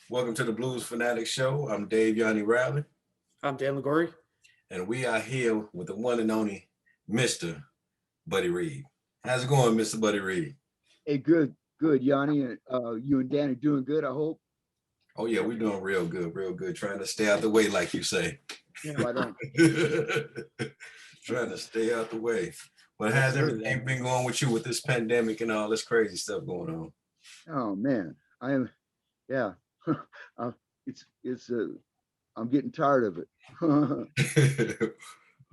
Welcome to the Blues Fanatics Show. I'm Dave Yanni Riley, I'm Dan Ligori. and we are here with the one and only Mr. Buddy Reed. How's it going, Mr. Buddy Reed? Hey, good, Yanni. And you and Danny doing good, I hope. Oh yeah, we're doing real good. Trying to stay out the way, like you say. Yeah, right on. Trying to stay out the way. But Yes, how's sir. everything been going with you with this pandemic and all this crazy stuff going on? Oh man, I am. Yeah, it's. I'm getting tired of it.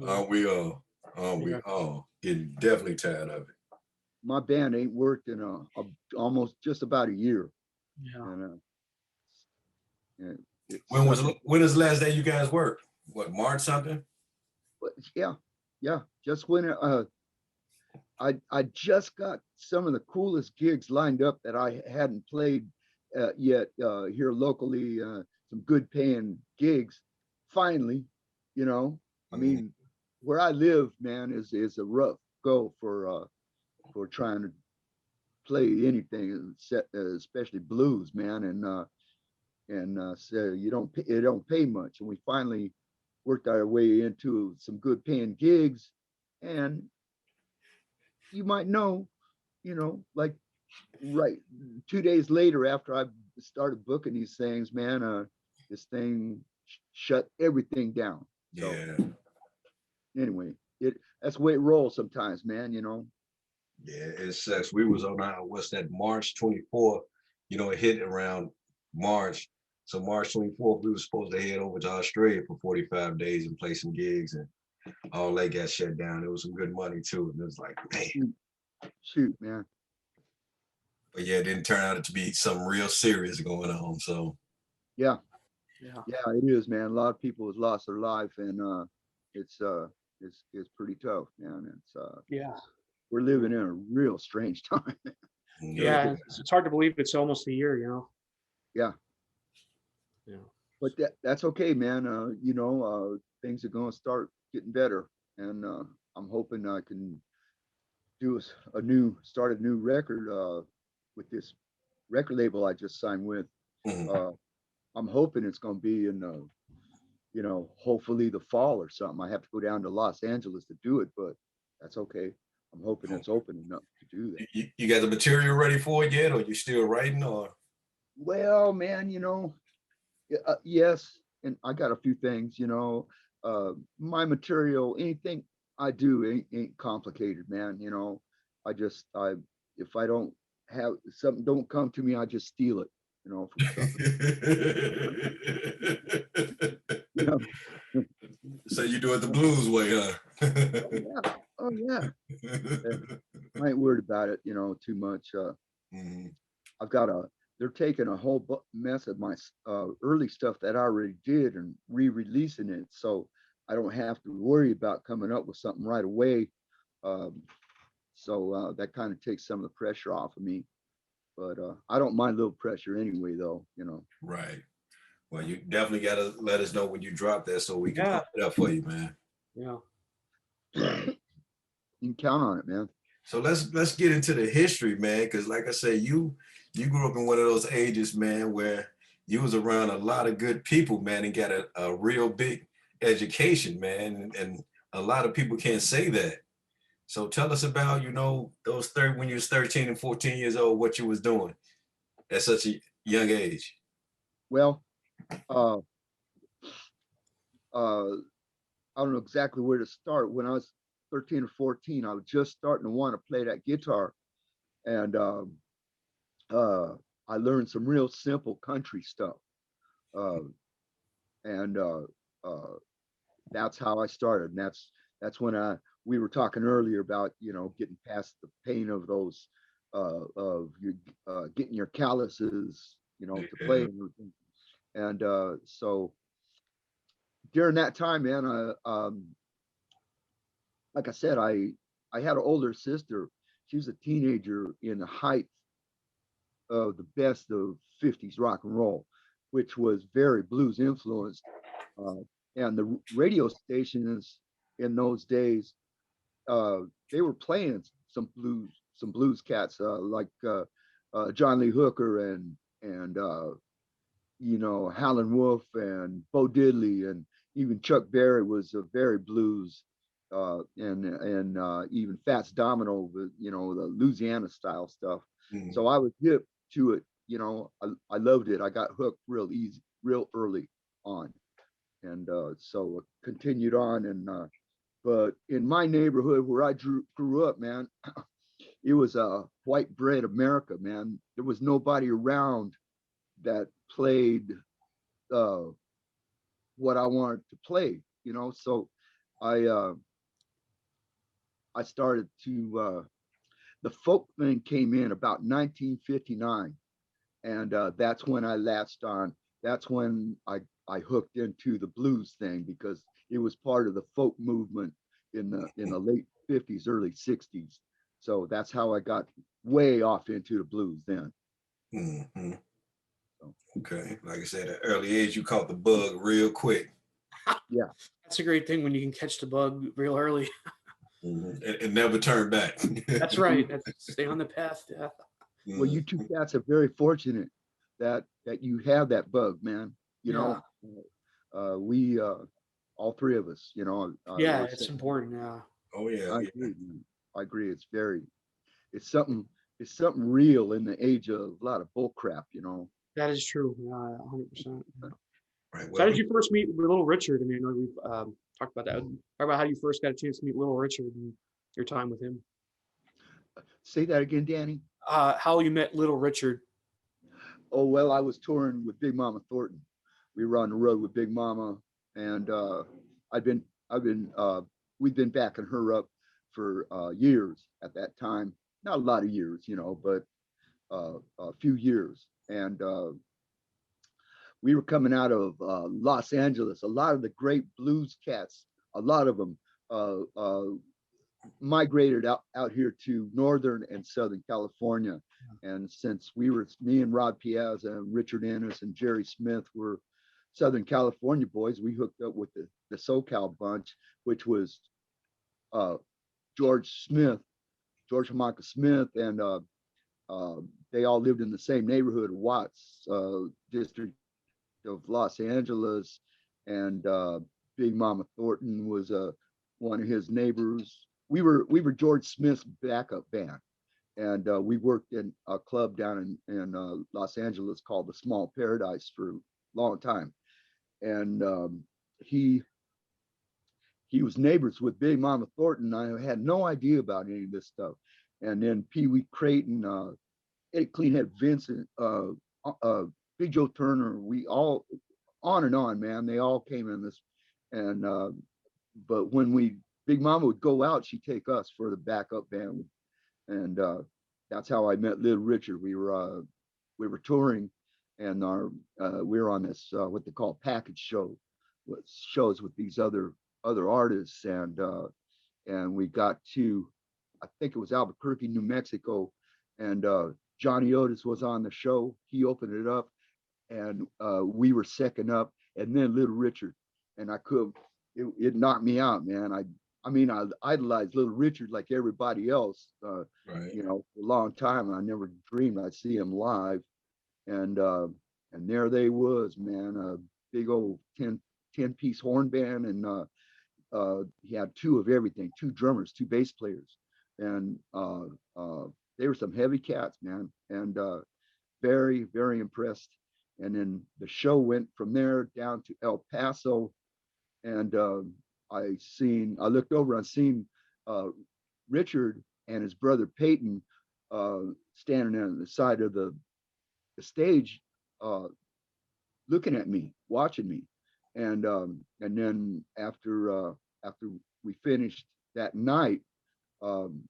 Aren't we all? Aren't we all? Getting definitely tired of it. My band ain't worked in almost just about a year. Yeah. And, When was the last day you guys worked? What, March something? But yeah. Just when I just got some of the coolest gigs lined up that I hadn't played yet here locally. Some good paying gigs. Finally, I mean, where I live, man, is a rough go for trying to play anything, especially blues, man, and so it don't pay much, and we finally worked our way into some good paying gigs, and you might know, like right 2 days later after I started booking these things, man, this thing shut everything down. So Yeah. anyway, that's the way it rolls sometimes, man. Yeah, it sucks. We was on our, what's that, March 24th, it hit around March. So March 24th, we were supposed to head over to Australia for 45 days and play some gigs, and all that got shut down. It was some good money too. And it was like, man. Shoot, man. But yeah, it didn't turn out to be something real serious going on. So Yeah, Yeah. it is, man. A lot of people has lost their life, and it's pretty tough, man. Yeah. We're living in a real strange time. Yeah. It's hard to believe it's almost a year. Yeah, Yeah. but that's okay, man. Things are going to start getting better, and I'm hoping I can start a new record with this record label I just signed with. mhm. I'm hoping it's going to be in hopefully the fall or something. I have to go down to Los Angeles to do it, but that's okay. I'm hoping it's open enough to do that. You got the material ready for it yet, or you still writing, or? Well, man, yes, and I got a few things. My material, anything I do ain't complicated, man. I if I don't have something don't come to me, I just steal it. From something. You know. So you do it the blues way, Oh yeah. I ain't worried about it, too much. Mhm. I've got they're taking a whole mess of my early stuff that I already did and re-releasing it, so I don't have to worry about coming up with something right away. Um, so that kind of takes some of the pressure off of me. But I don't mind a little pressure anyway, though. Right. Well, you definitely got to let us know when you drop that so we can Yeah. put it up for you, man. Yeah. You can count on it, man. So let's get into the history, man, because like I say, you grew up in one of those ages, man, where you was around a lot of good people, man, and got a real big education, man, and a lot of people can't say that. So tell us about, those when you was 13 and 14 years old, what you was doing at such a young age. Well, uh, uh, I don't know exactly where to start. When I was 13 or 14, I was just starting to want to play that guitar, and uh, I learned some real simple country stuff, uh, and that's how I started. And that's when we were talking earlier about getting past the pain of those of your getting your calluses to play Yeah. and everything. And so during that time, man, like I said, I had an older sister. She was a teenager in the height of the best of 50s rock and roll, which was very blues influenced. Uh, and the radio stations in those days, uh, they were playing some blues cats like John Lee Hooker and Howlin' Wolf and Bo Diddley, and even Chuck Berry was a very blues, and even Fats Domino, the Louisiana style stuff. Mhm. So I was hip to it. I loved it. I got hooked real easy, real early on, and so continued on. And but in my neighborhood where I grew up, man, it was a white bread America, man. There was nobody around that played uh, what I wanted to play. So I uh, I started to the folk thing came in about 1959, and that's when I latched on. That's when I hooked into the blues thing because it was part of the folk movement in the late 50s, early 60s. So that's how I got way off into the blues then. Mhm. So Okay, like I said, at an early age, you caught the bug real quick. yeah, That's a great thing when you can catch the bug real early. And never turn back. That's right. That's stay on the path. Yeah. well, you two cats are very fortunate that you have that bug, man. You Yeah. know, we all three of us, Yeah, we're it's saying, important. Yeah. Oh yeah, I yeah. agree, man. I agree. It's something, it's something real in the age of a lot of bull crap. That is true. Yeah, 100%. Right. So how Well, did you first meet Little Richard? I mean, I know we've talked about that. Talk about how you first got a chance to meet Little Richard and your time with him. Say that again, Danny. How you met Little Richard. Oh, well, I was touring with Big Mama Thornton. We were on the road with Big Mama, and I've been, I've been, we've been backing her up for years at that time. Not a lot of years, but a few years. And we were coming out of Los Angeles. A lot of the great blues cats, a lot of them uh, uh, migrated out here to Northern and Southern California. And since me and Rod Piazza and Richard Ennis and Jerry Smith were Southern California boys, we hooked up with the SoCal bunch, which was uh, George Smith, George Hamaka Smith, and uh, they all lived in the same neighborhood, Watts district of Los Angeles. And Big Mama Thornton was one of his neighbors. We were George Smith's backup band, and we worked in a club down in Los Angeles called the Small Paradise for a long time. And he was neighbors with Big Mama Thornton. I had no idea about any of this stuff. And then Pee Wee Creighton, Eddie Cleanhead Vincent, Big Joe Turner, we all on and on, man. They all came in this, and but when Big Mama would go out, she'd take us for the backup band, and that's how I met Little Richard. We were touring, and we were on this what they call package show, with shows with these other artists, and we got to, I think it was Albuquerque, New Mexico, and Johnny Otis was on the show. He opened it up, and we were second up, and then Little Richard, and it knocked me out, man. I mean, I idolized Little Richard like everybody else, right. for a long time. I never dreamed I'd see him live, and there they was, man, a big old 10-piece horn band, and he had two of everything, two drummers, two bass players, and they were some heavy cats, man, and very, very impressed. And then the show went from there down to El Paso, and I looked over, I seen uh, Richard and his brother Peyton standing on the side of the stage, uh, looking at me, watching me, and then after we finished that night, um,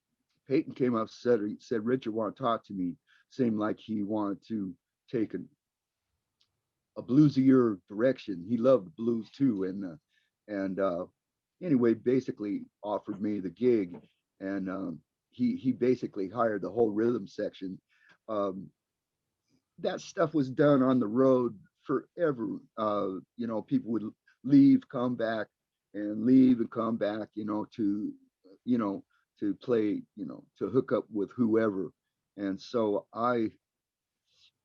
Peyton came up, said Richard want to talk to me. Seemed like he wanted to take a bluesier direction. He loved the blues too, and anyway, basically offered me the gig, and he basically hired the whole rhythm section. Um, that stuff was done on the road forever. People would leave, come back, and leave and come back. You know, to play. To hook up with whoever. And so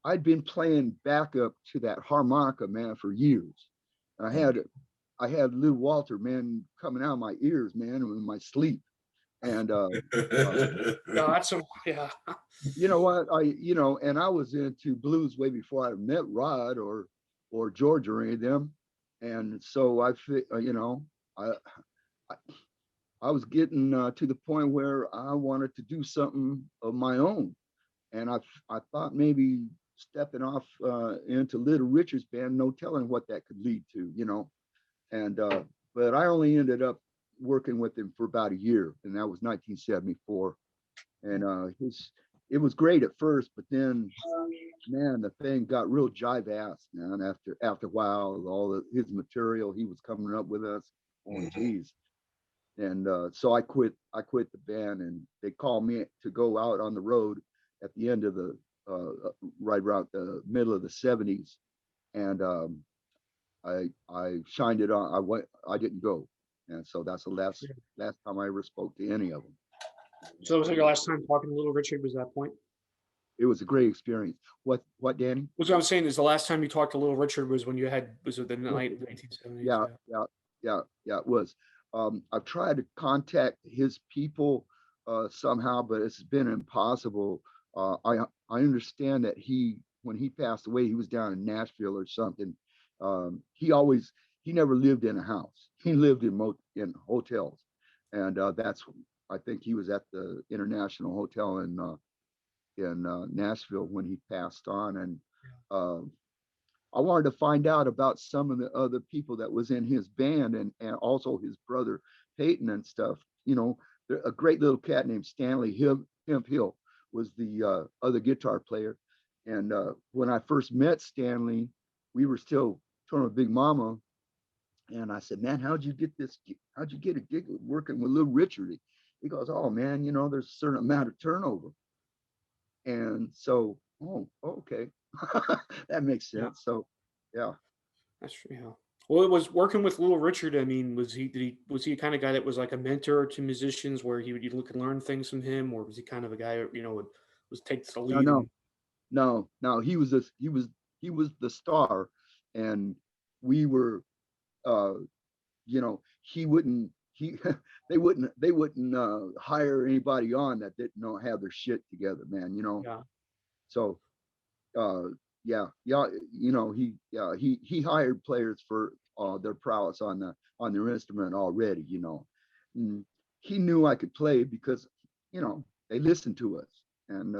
I'd been playing backup to that harmonica, man, for years. And I had Lou Walter, man, coming out of my ears, man, in my sleep. And No, that's a, yeah. you know what, and I was into blues way before I met Rod or George or any of them. And so I I, I was getting to the point where I wanted to do something of my own. And I thought maybe stepping off into Little Richard's band, no telling what that could lead to. And but I only ended up working with him for about a year, and that was 1974. And it was great at first, but then, man, the thing got real jive ass, man. After a while, his material he was coming up with us, oh geez. And so I quit the band, and they called me to go out on the road at the end of the right around the middle of the 70s. And I shined it on. I didn't go. And so that's the last time I ever spoke to any of them. So was that your last time talking to Little Richard? Was that point? It was a great experience. What, Danny? What I'm saying is the last time you talked to Little Richard was when was it the night of 1970s? Yeah, it was. I've tried to contact his people somehow, but it's been impossible. I understand that when he passed away, he was down in Nashville or something. He never lived in a house. He lived in hotels, and I think he was at the International Hotel in Nashville when he passed on. And I wanted to find out about some of the other people that was in his band, and also his brother Peyton and stuff. A great little cat named Stanley Hemp Hill was the other guitar player. And when I first met Stanley, we were still touring with Big Mama. And I said, man, how'd you get a gig working with Little Richard? He goes, oh man, there's a certain amount of turnover. And so, okay. That makes sense. Yeah. So, yeah. That's true. Yeah. Well, it was working with Little Richard. I mean, was he a kind of guy that was like a mentor to musicians, where you look and learn things from him, or was he kind of a guy was takes the lead? No. He was the star, and we were, he wouldn't they wouldn't hire anybody on that didn't have their shit together, man. Yeah. So he hired players for their prowess on their instrument already. And he knew I could play because they listened to us, and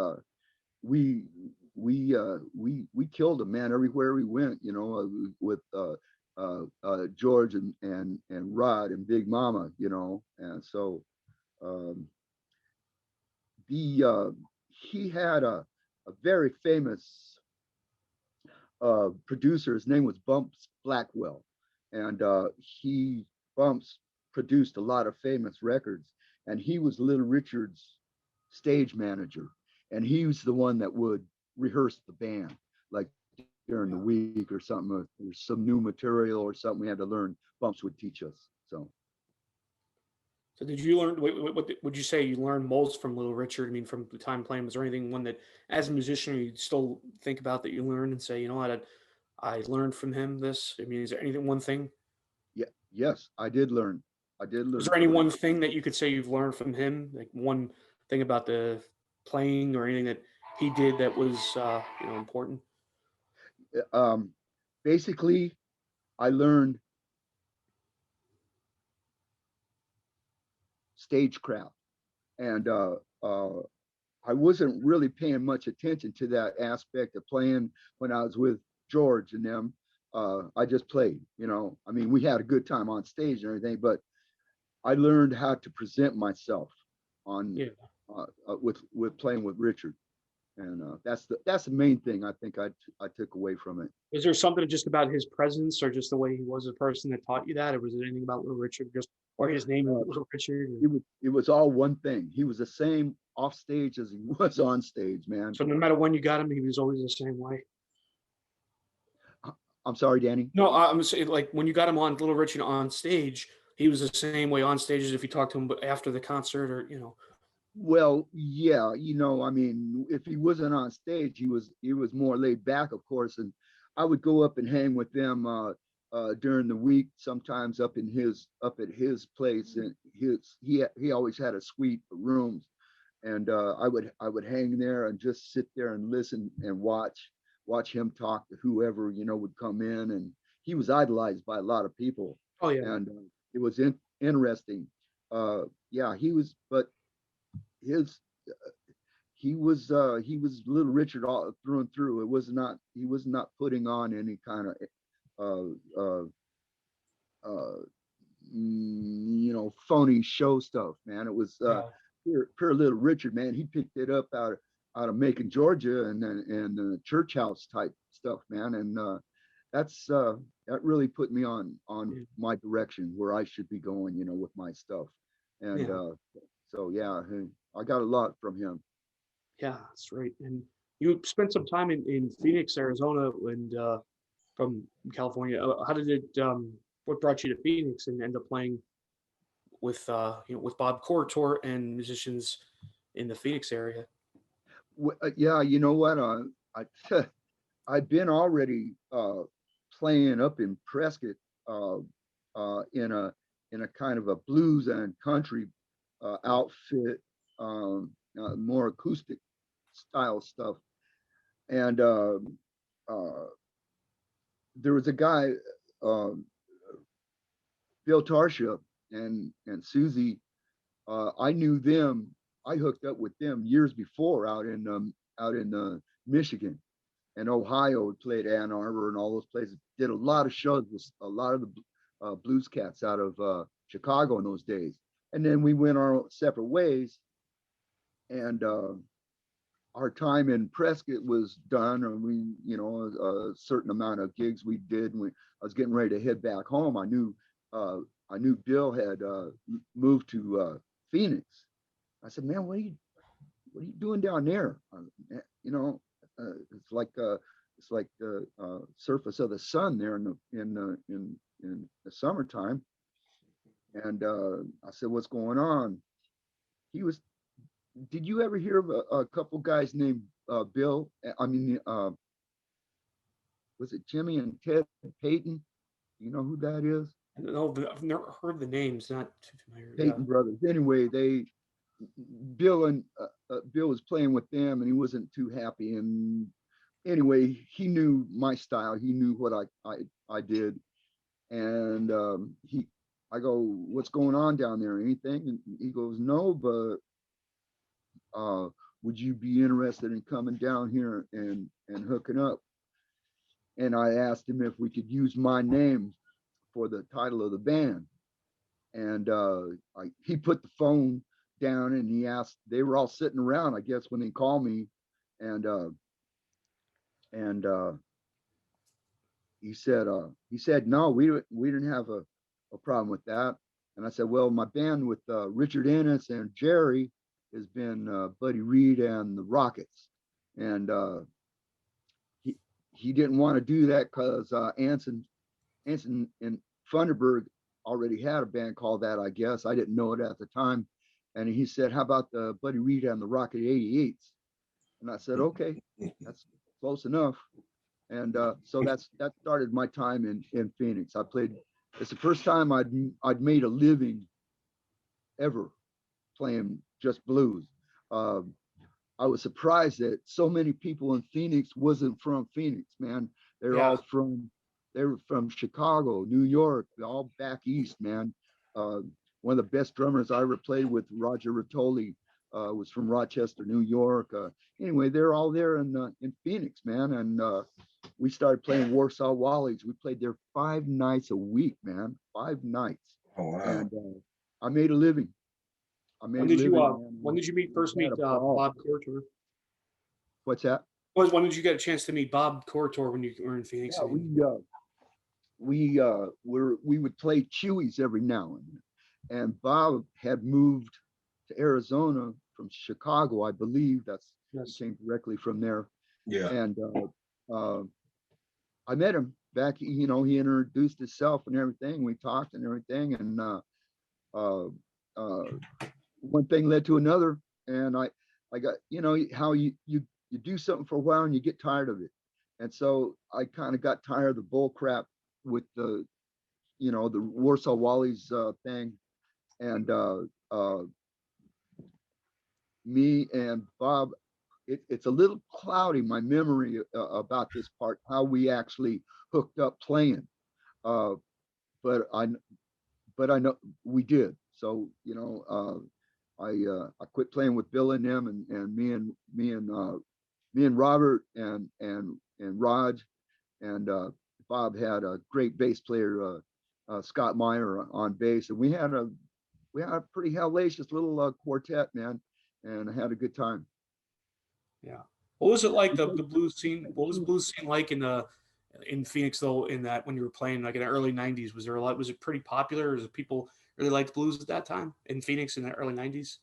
we killed them, man, everywhere we went. With George and Rod and Big Mama, and so he had a very famous producer. His name was Bumps Blackwell, and Bumps produced a lot of famous records, and he was Little Richard's stage manager, and he was the one that would rehearse the band, like during the week or something, or some new material or something we had to learn. Bumps would teach us. So did you learn, what would you say you learned most from Little Richard? I mean, from the time playing, was there anything, one that as a musician you still think about that you learned and say, what, I learned from him this? I mean, is there anything, one thing? Yeah, yes, I did learn. Is there any one thing that you could say you've learned from him? Like one thing about the playing or anything that he did that was important? Basically, I learned stagecraft, and I wasn't really paying much attention to that aspect of playing when I was with George and them. I just played, I mean, we had a good time on stage and everything, but I learned how to present myself on with playing with Richard. And that's the main thing I think I took away from it. Is there something just about his presence, or just the way he was a person, that taught you that, or was it anything about Little Richard, or his name Little Richard? It was all one thing. He was the same off stage as he was on stage, man. So no matter when you got him, he was always the same way. I'm sorry, Danny. No, I'm saying, like, when you got him on Little Richard on stage, he was the same way on stage as if you talked to him after the concert, or Well, yeah, I mean, if he wasn't on stage, he was more laid back, of course, and I would go up and hang with them during the week, sometimes up at his place, and he always had a suite of rooms, and I would hang there and just sit there and listen and watch him talk to whoever would come in, and he was idolized by a lot of people, Oh yeah. and it was interesting. Yeah, but his he was Little Richard all through and through. He was not putting on any kind of uh, uh, uh, phony show stuff, man. It was Yeah. pure Little Richard, man. He picked it up out of Macon, Georgia, and church house type stuff, man. And that really put me on Yeah. my direction where I should be going, with my stuff. And Yeah. so yeah, I got a lot from him. Yeah, that's right. And you spent some time in Phoenix, Arizona, and from California. How did it? What brought you to Phoenix and end up playing with with Bob Cortor and musicians in the Phoenix area? Yeah, you know what? I I've been already playing up in Prescott uh, in a kind of a blues and country outfit, more acoustic style stuff. And uh, there was a guy, uh, Bill Tarsha and Susie. I knew them. I hooked up with them years before out in Michigan and Ohio. We played Ann Arbor and all those places. Did a lot of shows with a lot of the blues cats out of Chicago in those days. And then we went our separate ways, and our time in Prescott was done, and a certain amount of gigs we did. And I was getting ready to head back home. I knew Bill had moved to Phoenix. I said, man, what are you doing down there? You know, it's like the surface of the sun there in the summertime. And I said, what's going on? He was. Did you ever hear of a couple guys named Bill? I mean, was it Jimmy and Ted Payton? You know who that is? No, I've never heard the names. Not too familiar. Yeah. Payton brothers. Anyway, Bill was playing with them, and he wasn't too happy. And anyway, he knew my style. He knew what I did, and I go, what's going on down there? Anything? And he goes, no, but would you be interested in coming down here and hooking up? And I asked him if we could use my name for the title of the band. And he put the phone down, and he asked. They were all sitting around, I guess, when he called me, and and he said no, we didn't have a problem with that. And I said, well, my band with Richard Ennis and Jerry has been Buddy Reed and the Rockets, and he didn't want to do that because Anson and Funderburg already had a band called that, I guess. I didn't know it at the time. And he said, how about the Buddy Reed and the Rocket 88s? And I said, okay, that's close enough. And so that started my time in Phoenix. It's the first time I'd made a living ever playing just blues. I was surprised that so many people in Phoenix wasn't from Phoenix, man. Yeah. They were from Chicago, New York, all back east, man. One of the best drummers I ever played with, Roger Rotoli, was from Rochester, New York. Anyway, they're all there in Phoenix, man. And we started playing Warsaw Wallies. We played there 5 nights a week, man. 5 nights. Oh wow. And I made a living. When did you first meet Bob Cortor? What's that? When did you get a chance to meet Bob Cortor when you were in Phoenix? Yeah, we would play Chewy's every now and then. And Bob had moved to Arizona from Chicago, I believe. Yes. He came directly from there. Yeah. And I met him back. He introduced himself and everything. We talked and everything. And one thing led to another, and I got, you know, how you do something for a while and you get tired of it. And so I kind of got tired of the bull crap with the, you know, the Warsaw Wally's thing. And me and Bob, it's a little cloudy, my memory about this part, how we actually hooked up playing. Uh, but I know we did. So, you know, I quit playing with Bill and them, and me and Robert and Rod and Bob had a great bass player, Scott Meyer on bass, and we had a pretty hellacious little quartet, man, and I had a good time. Yeah. What was it like the blues scene? What was the blues scene like in Phoenix though? In that when you were playing like in the early '90s, was there a lot? Was it pretty popular? Was it people really liked blues at that time in Phoenix in the early '90s?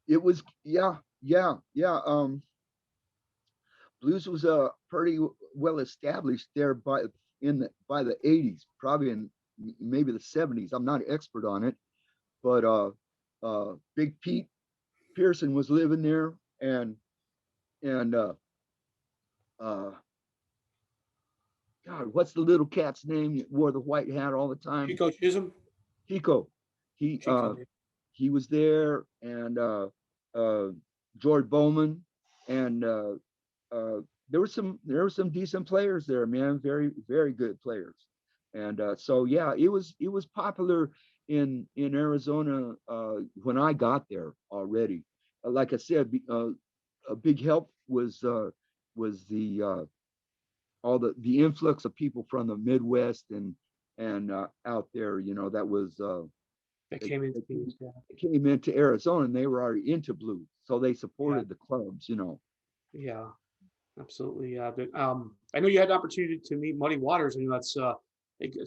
It was, yeah, yeah, yeah. Blues was pretty well established there by the '80s, probably in maybe the '70s. I'm not an expert on it, but Big Pete Pearson was living there, and uh, God, what's the little cat's name that wore the white hat all the time? Chico Chisholm. Chico. He Chico. he was there, and uh, George Bowman, and uh, there were some decent players there, man. Very good players. And so yeah, it was popular in Arizona when I got there already. Like I said, a big help was the all the influx of people from the Midwest and out there. You know, that was That came into Phoenix. Yeah. they came into Arizona and they were already into blues, so they Yeah. supported the clubs. You know. Yeah. Absolutely. Yeah. But I know you had an opportunity to meet Muddy Waters. I know that's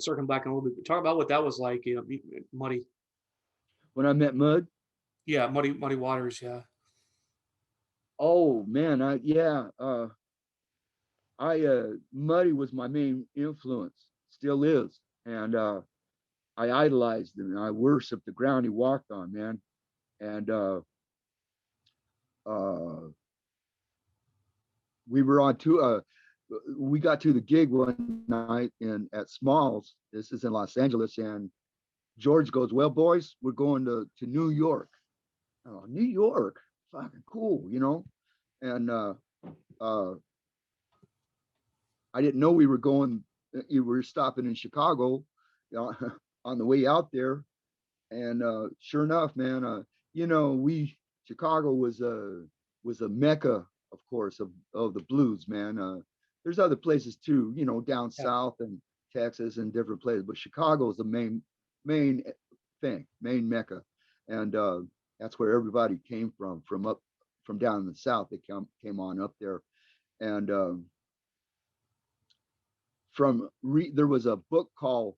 circling back a little bit. Talk about what that was like. You know, Muddy. When I met Mud, Yeah, Muddy Waters. Yeah. oh man, Muddy was my main influence, still is, and I idolized him and I worshiped the ground he walked on, man. And uh, we were on to we got to the gig one night in at Smalls. This is in Los Angeles, and George goes, "Well, boys, we're going to New York." Oh, New York, fucking cool, you know. And uh, I didn't know we were going. You were stopping in Chicago, on the way out there, and sure enough, man, you know, we Chicago was a mecca, of course, of the blues, man. There's other places too, you know, down Yeah. south and Texas and different places, but Chicago is the main thing, main mecca, and that's where everybody came from up from down in the south. They came on up there, and there was a book called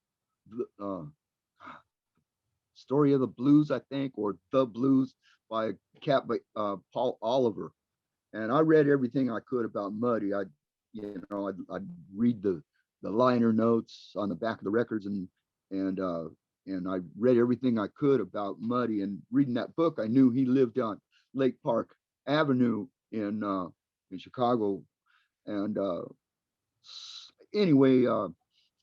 Story of the Blues, I think, or The Blues by Paul Oliver. And I read everything I could about Muddy. I'd read the liner notes on the back of the records, and I read everything I could about Muddy. And reading that book, I knew he lived on Lake Park Avenue in Chicago. And anyway,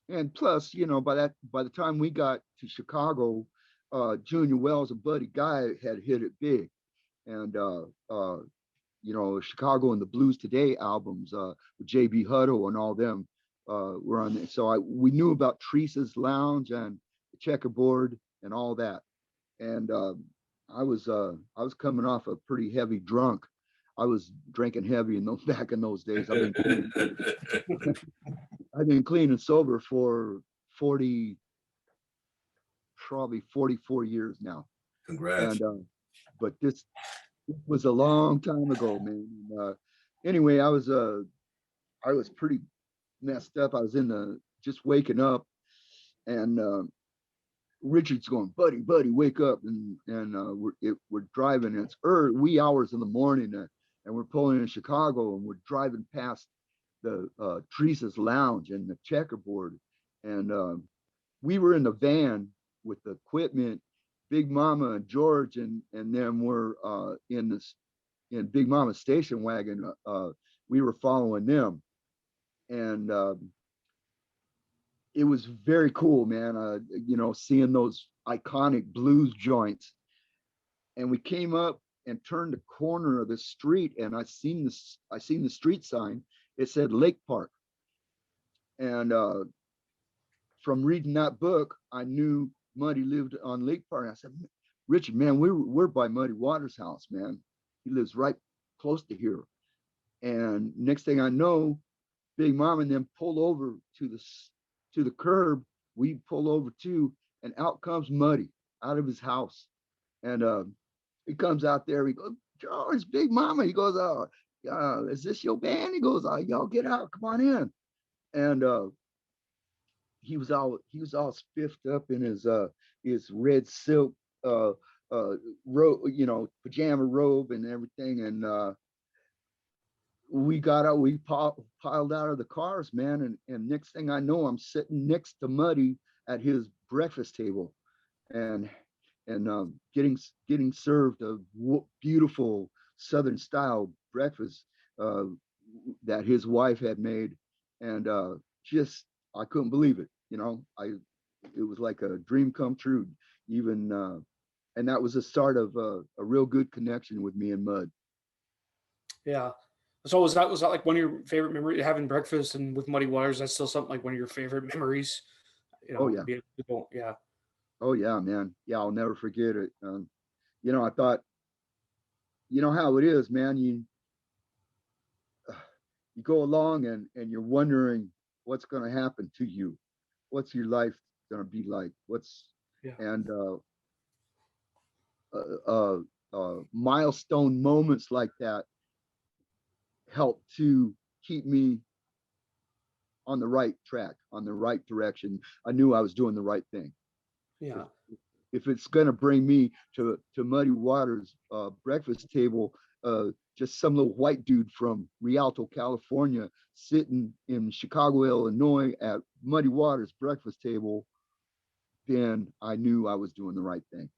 and plus, you know, by the time we got to Chicago, Junior Wells and Buddy Guy had hit it big, and you know, Chicago and the Blues Today albums with J.B. Hutto and all them were on there. So we knew about Teresa's Lounge and the Checkerboard and all that, and I was coming off a pretty heavy drunk. I was drinking heavy in those back in those days. I've been clean and sober for 40, probably 44 years now. Congrats. And but this was a long time ago, man. Anyway, I was pretty messed up. I was just waking up, and Richard's going, buddy, wake up, and we're driving. And it's early, wee hours in the morning, and we're pulling in Chicago, and we're driving past the Teresa's Lounge and the Checkerboard, and we were in the van with the equipment, Big Mama and George and them were in Big Mama's station wagon. We were following them, and it was very cool, man. Seeing those iconic blues joints, and we came up and turned the corner of the street, and I seen the street sign. It said Lake Park, and from reading that book, I knew Muddy lived on Lake Park. I said, Richard, man, we're by Muddy Waters' house, man. He lives right close to here. And next thing I know, Big Mom and them pull over to the curb. We pull over too, and out comes Muddy out of his house. And he comes out there. He goes, George, Big Mama. He goes, is this your band? He goes, y'all get out, come on in. And he was all spiffed up in his red silk robe, pajama robe and everything. And we got out, we piled out of the cars, man. And next thing I know, I'm sitting next to Muddy at his breakfast table, and getting served a beautiful Southern style breakfast that his wife had made. And just, I couldn't believe it. It was like a dream come true, even, and that was the start of a real good connection with me and Mud. Yeah. So was that like one of your favorite memories, having breakfast and with Muddy Waters? That's still something like one of your favorite memories. Oh yeah. Yeah. Oh yeah, man. Yeah, I'll never forget it. I thought, how it is, man. You go along and you're wondering what's going to happen to you. What's your life going to be like? Yeah. And milestone moments like that help to keep me on the right track, on the right direction. I knew I was doing the right thing. Yeah. If it's going to bring me to Muddy Waters breakfast table, just some little white dude from Rialto, California, sitting in Chicago, Illinois at Muddy Waters breakfast table, then I knew I was doing the right thing.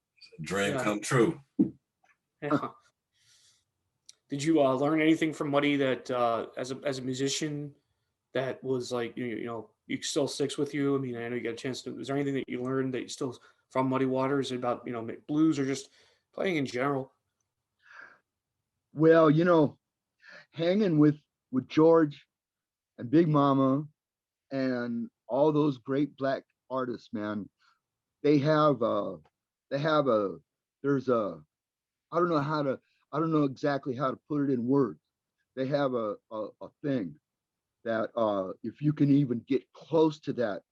Dream come true. Yeah. Did you learn anything from Muddy that as a musician that was like you still sticks with you? I mean, I know you got a chance to. Is there anything that you learned that you still from Muddy Waters about blues or just playing in general? Well, hanging with George and Big Mama and all those great black artists, man, they have there's a I don't know I don't know exactly how to put it in words. They have a thing that if you can even get close to that,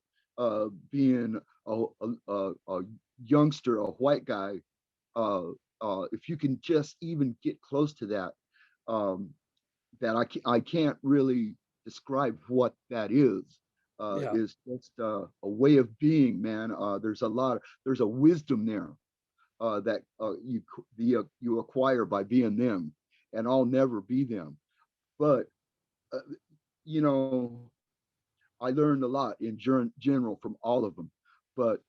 being a youngster, a white guy, if you can just even get close to that, um, that I can't really describe what that is. Yeah. Is just way of being, man. There's a wisdom there that you acquire by being them, and I'll never be them. But uh, you know, I learned a lot in general from all of them. But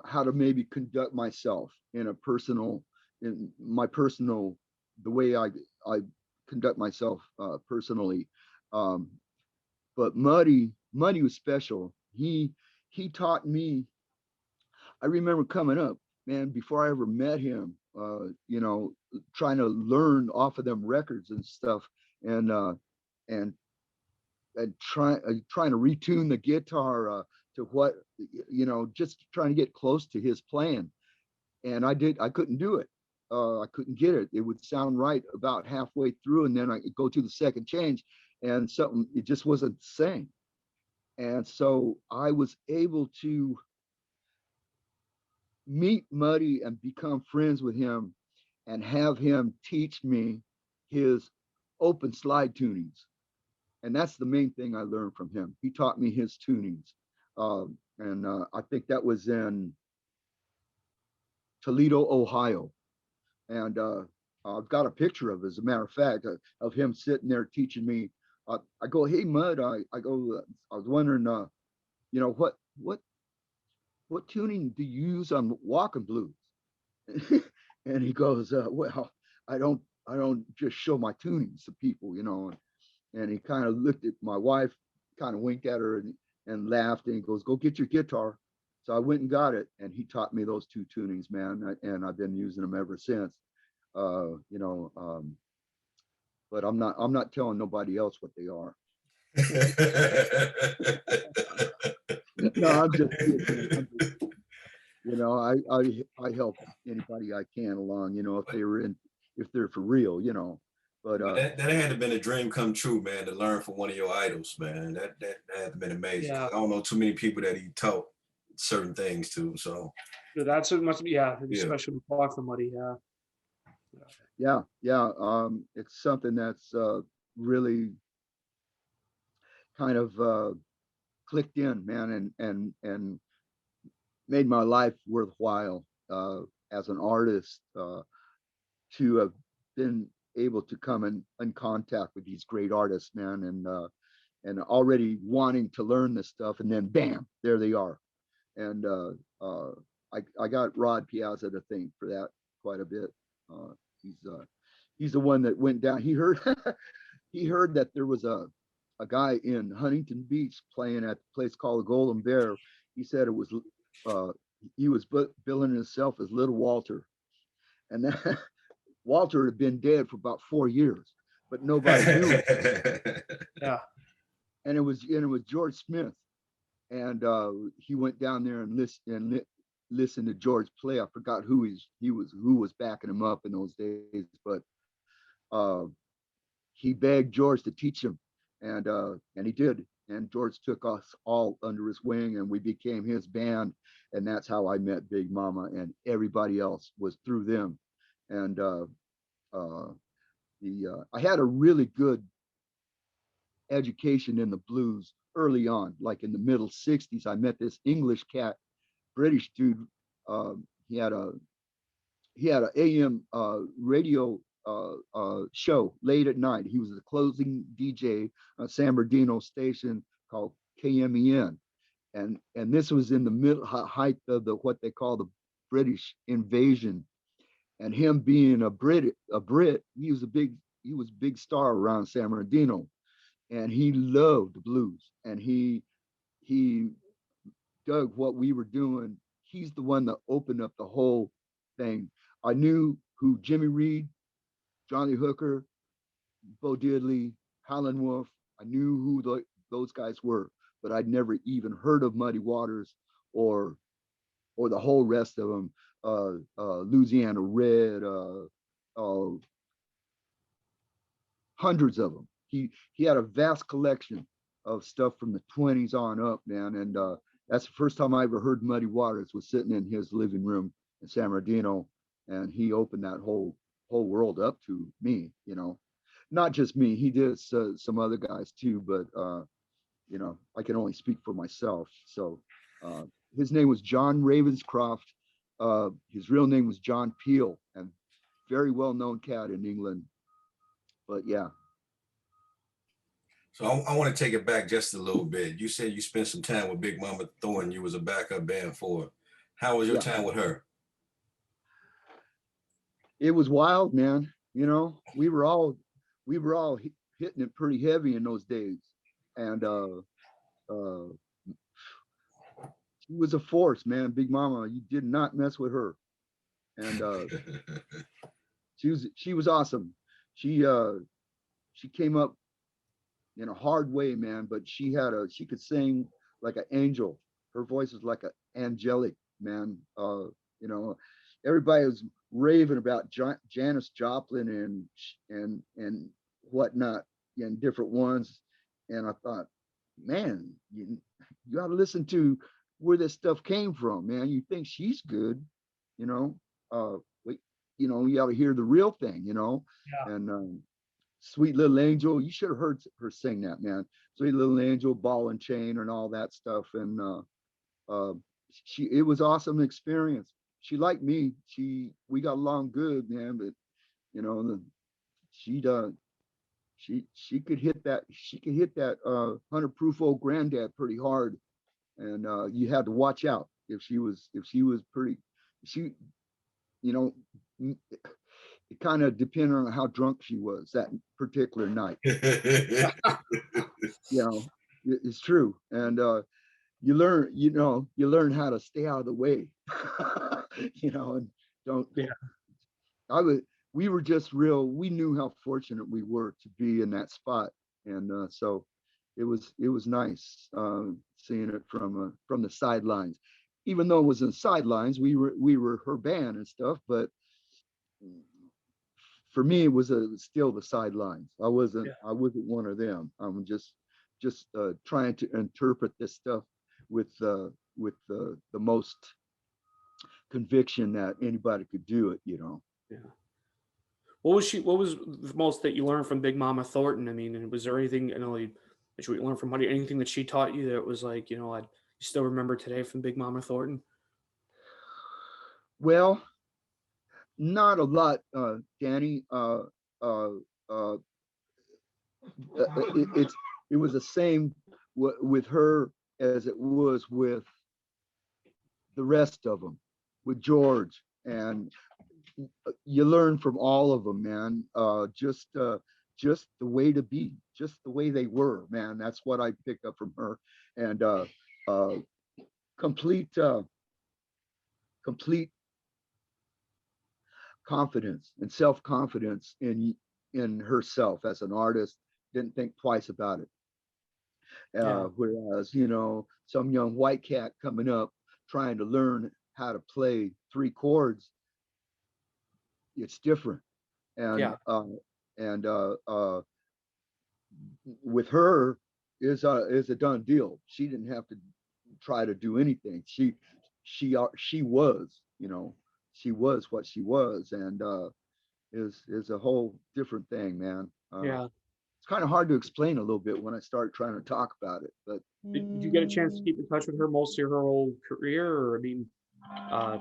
how to maybe conduct myself in my personal, the way I conduct myself personally. Um, but Muddy was special. He taught me. I remember coming up, man, before I ever met him, trying to learn off of them records and stuff, and and trying to retune the guitar to what, just trying to get close to his playing. And I couldn't do it. I couldn't get it. It would sound right about halfway through, and then I go to the second change, and something, it just wasn't the same. And so I was able to meet Muddy and become friends with him and have him teach me his open slide tunings. And that's the main thing I learned from him. He taught me his tunings. And I think that was in Toledo, Ohio. And I've got a picture of, as a matter of fact, of him sitting there teaching me. I go, hey, Mud, I was wondering, what what tuning do you use on walking blues? And he goes, well, I don't, I don't just show my tunings to people, you know. And he kind of looked at my wife, kind of winked at her and laughed, and he goes, go get your guitar. So I went and got it, and he taught me those two tunings, man, and I've been using them ever since. You know, but I'm not telling nobody else what they are. No, I'm just kidding, man. You know, I help anybody I can along, you know, if they're for real, you know. But that had to have been a dream come true, man, to learn from one of your idols, man. That had to have been amazing. Yeah. I don't know too many people that he taught certain things to. So That's what must be, yeah, it'd be yeah. special to talk to somebody. Yeah. yeah. It's something that's really kind of clicked in, man, and made my life worthwhile as an artist, to have been able to come in contact with these great artists, man, and already wanting to learn this stuff, and then bam, there they are. And I got Rod Piazza to thank for that quite a bit. Uh, he's the one that went down. He heard he heard that there was a guy in Huntington Beach playing at the place called the Golden Bear. He said it was uh, he was billing himself as Little Walter, and that Walter had been dead for about 4 years, but nobody knew it. Yeah. And it was George Smith, and he went down there and listened to George play. I forgot who was backing him up in those days, but uh, he begged George to teach him, and he did. And George took us all under his wing, and we became his band. And that's how I met Big Mama, and everybody else was through them. And uh, I had a really good education in the blues early on, like in the middle '60s. I met this English cat, British dude. He had a AM radio show late at night. He was the closing DJ on San Bernardino station called KMEN, and this was in the middle height of the what they call the British invasion. And him being a Brit, he was a big star around San Bernardino, and he loved the blues, and he dug what we were doing. He's the one that opened up the whole thing. I knew who Jimmy Reed, Johnny Hooker, Bo Diddley, Howlin' Wolf. I knew who those guys were, but I'd never even heard of Muddy Waters or the whole rest of them. Louisiana Red, hundreds of them. He had a vast collection of stuff from the 20s on up, man. And that's the first time I ever heard Muddy Waters was sitting in his living room in San Bernardino, and he opened that whole world up to me. You know, not just me. He did some other guys too, but you know, I can only speak for myself. So his name was John Ravenscroft. His real name was John Peel, and very well known cat in England. But yeah. So I want to take it back just a little bit. You said you spent some time with Big Mama Thornton. You was a backup band for her. How was your time with her? It was wild, man. You know, we were all hitting it pretty heavy in those days, and she was a force, man. Big Mama, you did not mess with her, and she was awesome. She came up in a hard way, man, but she could sing like an angel. Her voice was like an angelic, man. You know, everybody was raving about Janis Joplin and whatnot, and different ones. And I thought, man, you got to listen to where this stuff came from, man. You think she's good, you know? Wait, you know, you got to hear the real thing, you know. Yeah. And Sweet Little Angel, you should have heard her sing that, man. Sweet Little Angel, Ball and Chain, and all that stuff. And it was awesome experience. She liked me. We got along good, man. But you know, she could hit that. She could hit that 100 proof old granddad pretty hard, and you had to watch out. if she was pretty, she, you know, it kind of depended on how drunk she was that particular night. You know, it's true. And you learn, you learn how to stay out of the way. And don't. Yeah. I was. We were just real. We knew how fortunate we were to be in that spot, and so it was nice seeing it from the sidelines. Even though it was in sidelines, we were her band and stuff, but for me it was still the sidelines. I wasn't one of them. I'm just trying to interpret this stuff with the most conviction that anybody could do it. Yeah. What was the most that you learned from Big Mama Thornton? I mean, and was there anything, that you learned from her, anything that she taught you that was like, I still remember today from Big Mama Thornton? Well, not a lot, Danny. Uh, uh, it was the same with her as it was with the rest of them, with George, and you learn from all of them, man. Just the way to be, just the way they were, man. That's what I picked up from her, and uh, complete complete confidence and self-confidence in herself as an artist. Didn't think twice about it. Yeah. Whereas, some young white cat coming up trying to learn how to play three chords, it's different. And Yeah. and with her is a done deal. She didn't have to try to do anything. She was, she was what she was, and is a whole different thing, man. Yeah. It's kind of hard to explain a little bit when I start trying to talk about it, but Did you get a chance to keep in touch with her most of her whole career? Or, uh,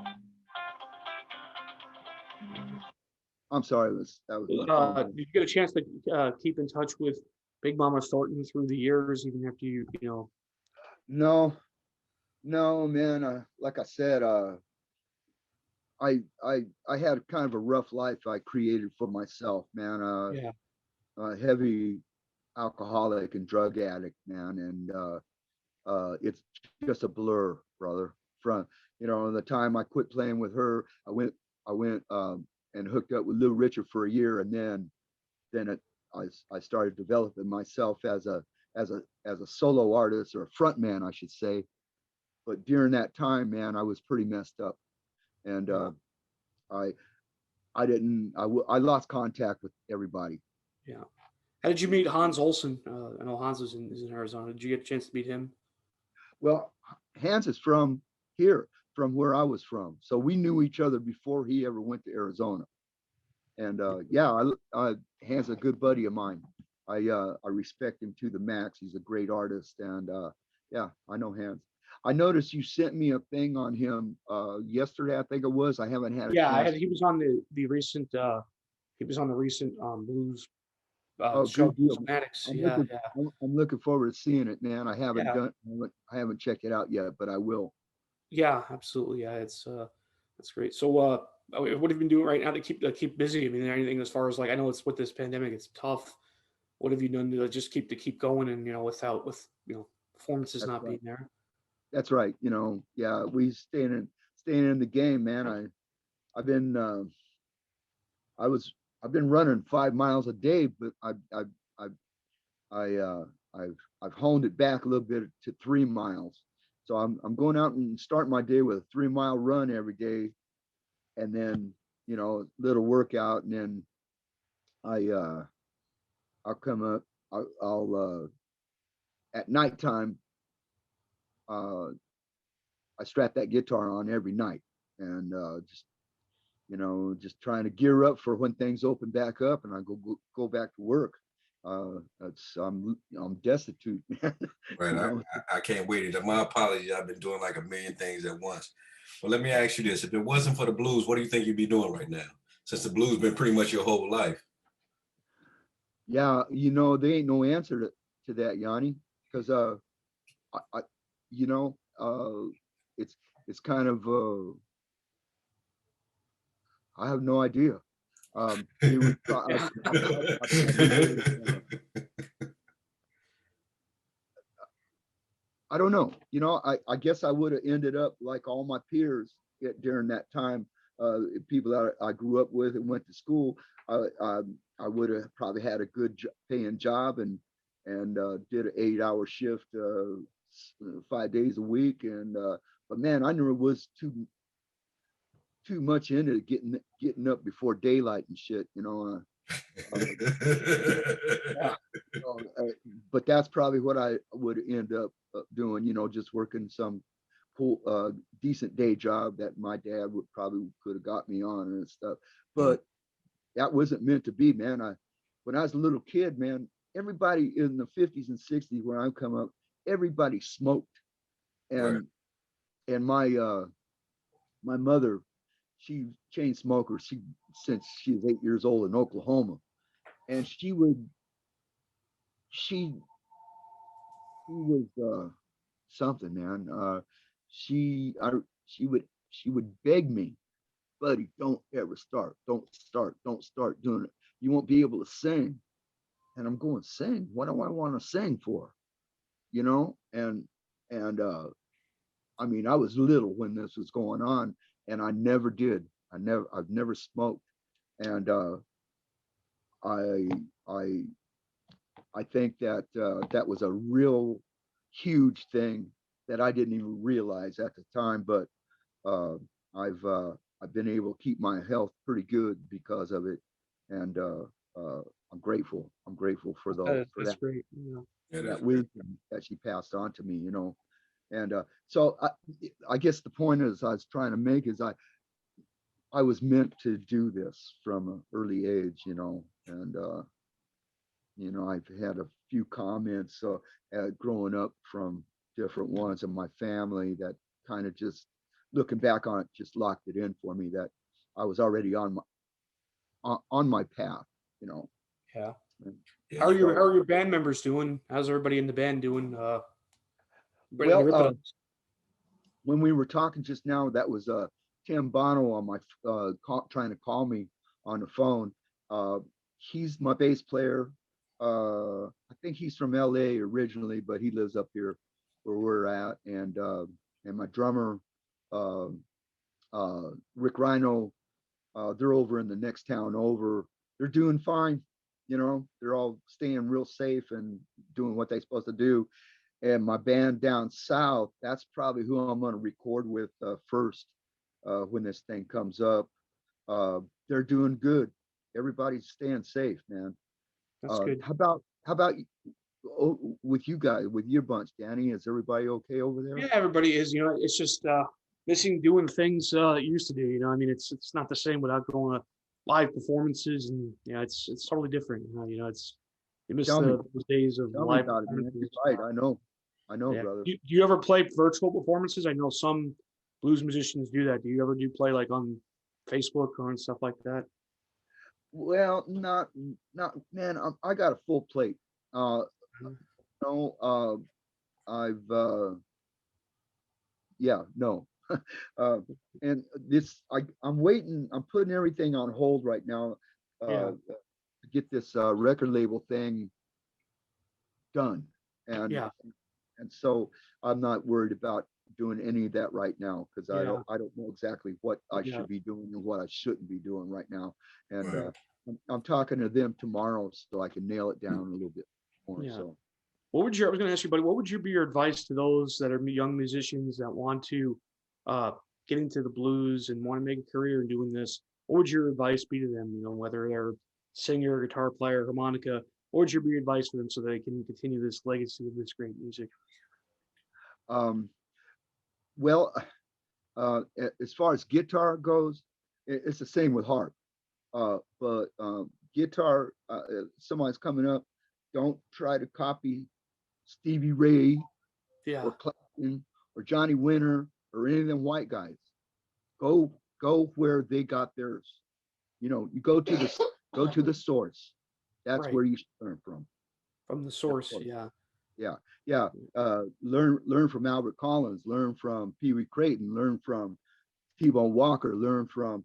I'm sorry, that was my phone. did you get a chance to keep in touch with Big Mama Thornton through the years, even after No, no, man. Like I said, I had kind of a rough life I created for myself, man. yeah, Heavy alcoholic and drug addict, man, and it's just a blur, brother. From the time I quit playing with her, I went and hooked up with Little Richard for a year, and then I started developing myself as a solo artist, or a front man, I should say. But during that time, man, I was pretty messed up, and I I lost contact with everybody. yeah. How did you meet Hans Olsen? I know Hans is in Arizona. Did you get a chance to meet him? Well, Hans is from here, from where I was from, so we knew each other before he ever went to Arizona. And yeah, Hans a good buddy of mine. I respect him to the max. He's a great artist, and yeah, I know Hans. I noticed you sent me a thing on him yesterday, I think it was. I haven't had a Yeah, chance. he was on the recent blues Oh, show, good deal. Fanatics. I'm Yeah, looking. yeah, I'm looking forward to seeing it, man. I haven't yeah, done. I haven't checked it out yet, but I will. yeah. Absolutely. Yeah, it's that's great. So, what have you been doing right now to keep busy? I mean, anything as far as, like, I know it's with this pandemic, it's tough. What have you done to just keep going, and without with performances That's not right. being there? That's right. Yeah, we staying in the game, man. I've been I was I've been running 5 miles a day, but I I I've honed it back a little bit to 3 miles. So I'm going out and starting my day with a 3 mile run every day, and then little workout, and then I I'll come up. I'll at nighttime. Uh, I strap that guitar on every night, and just trying to gear up for when things open back up, and I go back to work. That's I'm destitute, man. Right. you know. I can't wait. My apologies. I've been doing like a million things at once. But let me ask you this. If it wasn't for the blues, what do you think you'd be doing right now? Since the blues been pretty much your whole life. Yeah, there ain't no answer to that, Yanni, because I you know, it's it's kind of I have no idea. It was I don't know. You know, I guess I would have ended up like all my peers during that time. People that I grew up with and went to school. I would have probably had a good paying job and did an 8-hour shift 5 days a week. And but man, I knew it was too much into getting up before daylight and shit. You know. Yeah. But that's probably what I would end up doing, you know, just working some cool, decent day job that my dad would probably could have got me on and stuff. But that wasn't meant to be, man. When I was a little kid, man, everybody in the 50s and 60s when I come up, everybody smoked. Right. And my mother, she chain smoker. Since she was 8 years old in Oklahoma, and she was something, man. She would beg me, buddy, don't ever start, don't start doing it. You won't be able to sing. And I'm going, sing? What do I want to sing for? You know? And I mean, I was little when this was going on, and I never did. I've never smoked. And I I I think that that was a real huge thing that I didn't even realize at the time. But uh, I've been able to keep my health pretty good because of it, and I'm grateful. I'm grateful for That's great. Yeah. that wisdom that she passed on to me. You know, and so I guess the point is I was trying to make is I was meant to do this from an early age. You know, and you know, I've had a few comments growing up from different ones in my family that kind of just looking back on it, just locked it in for me that I was already on my path, you know. Yeah. And Yeah, How are you your so, how are your band members doing? How's everybody in the band doing? Bring well, rip it up. when we were talking just now, that was Tim Bono on my trying to call me on the phone. Uh, he's my bass player. I think he's from LA originally, but he lives up here where we're at. And my drummer, uh, Rick Rhino, they're over in the next town over. They're doing fine. You know, they're all staying real safe and doing what they're supposed to do. And my band down south, that's probably who I'm going to record with first when this thing comes up. They're doing good. Everybody's staying safe, man. That's good. How about with you guys, with your bunch, Danny? Is everybody okay over there? Yeah, everybody is. You know, it's just missing doing things that you used to do. You know, I mean, it's not the same without going to live performances, and you know, it's totally different. You know, it's you miss Tell me, those days of tell me live about it, man. You're performances. right. I know, Yeah. brother. Do you ever play virtual performances? I know some blues musicians do that. Do you ever do play like on Facebook or on stuff like that? Well, not man. I got a full plate. Mhm. No, I've yeah, no. uh, and this, I'm waiting. I'm putting everything on hold right now Yeah. to get this record label thing done. And Yeah. and so I'm not worried about doing any of that right now because Yeah. I don't know exactly what I Yeah. should be doing and what I shouldn't be doing right now. And right. I'm talking to them tomorrow so I can nail it down a little bit more. Yeah. So I was going to ask you, buddy, what would be your advice to those that are young musicians that want to uh, get into the blues and want to make a career in doing this? What would your advice be to them? You know, whether they're singer, guitar player, harmonica, what would your advice for them so they can continue this legacy of this great music? um, well, as far as guitar goes, it's the same with harp. But guitar, somebody's coming up, don't try to copy Stevie Ray Yeah. or Clapton or Johnny Winter or any of them white guys. Go where they got theirs. You know, you go to the source. That's Right. where you should learn from. From the That's source. what, Yeah. yeah, yeah. Learn from Albert Collins, learn from Pee Wee Creighton, learn from T-Bone Walker, learn from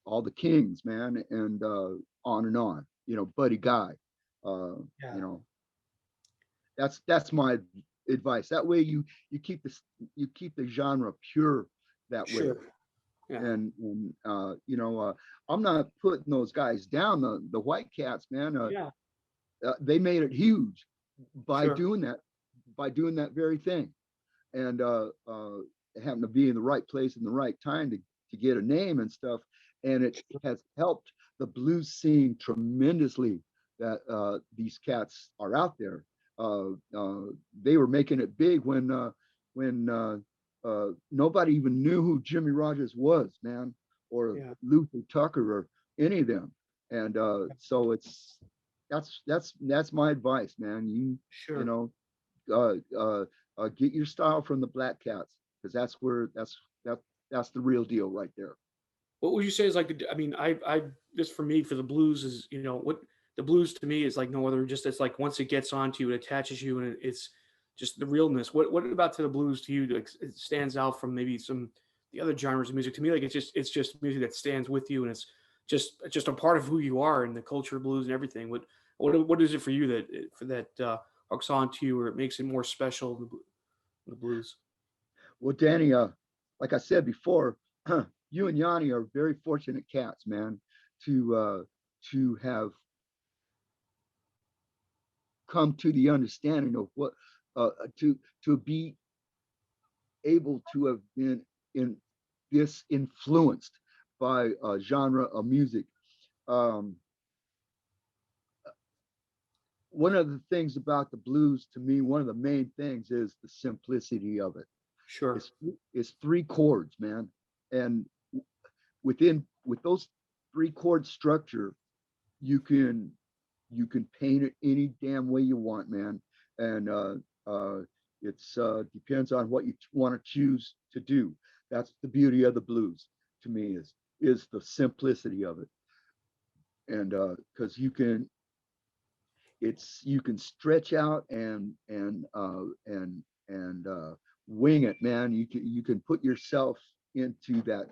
all the Kings, man, and on and on. You know, Buddy Guy. Yeah. You know, that's my advice. That way you keep the genre pure that way. Sure. Yeah. And you know, I'm not putting those guys down. The White Cats, man. Yeah. They made it huge by Sure. doing that very thing, and happened to be in the right place in the right time to get a name and stuff, and it has helped the blues scene tremendously that these cats are out there. They were making it big when nobody even knew who Jimmy Rogers was, man, or Yeah. Luther Tucker or any of them, and so that's my advice, man. You Sure. know, get your style from the Black Cats, because that's the real deal right there. What would you say is like I mean, I just for me for the blues is what the blues to me is like no other. Just it's like once it gets onto you, it attaches you, and it's just the realness. What about to the blues to you? Like, it stands out from maybe some the other genres of music. To me, like it's just music that stands with you, and it's just a part of who you are and the culture of blues and everything. What is it for you that hooks onto you or it makes it more special the blues? Well, Danny, like I said before, you and Yanni are very fortunate cats, man, to have come to the understanding of what to be able to have been in this influenced by a genre of music. Um, One of the things about the blues, to me, one of the main things is the simplicity of it. Sure. It's three chords, man, and with those three chord structure, you can paint it any damn way you want, man, and it's depends on what you want to choose to do. That's the beauty of the blues to me, is the simplicity of it, and because you can stretch out and wing it, man. You can put yourself into that.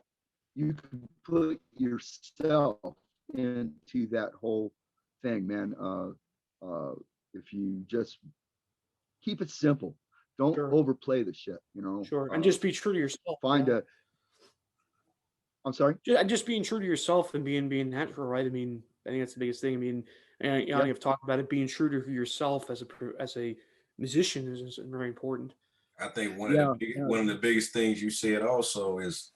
You can put yourself into that whole thing, man. If you just keep it simple, don't Sure. overplay the shit. You know, Sure. And just be true to yourself. find Yeah. a. I'm sorry. Just being true to yourself and being natural, right? I mean, I think that's the biggest thing. I mean, and Yeah, you've talked about it being true to yourself as a musician is very important. I think yeah, yeah. one of the biggest things you said also is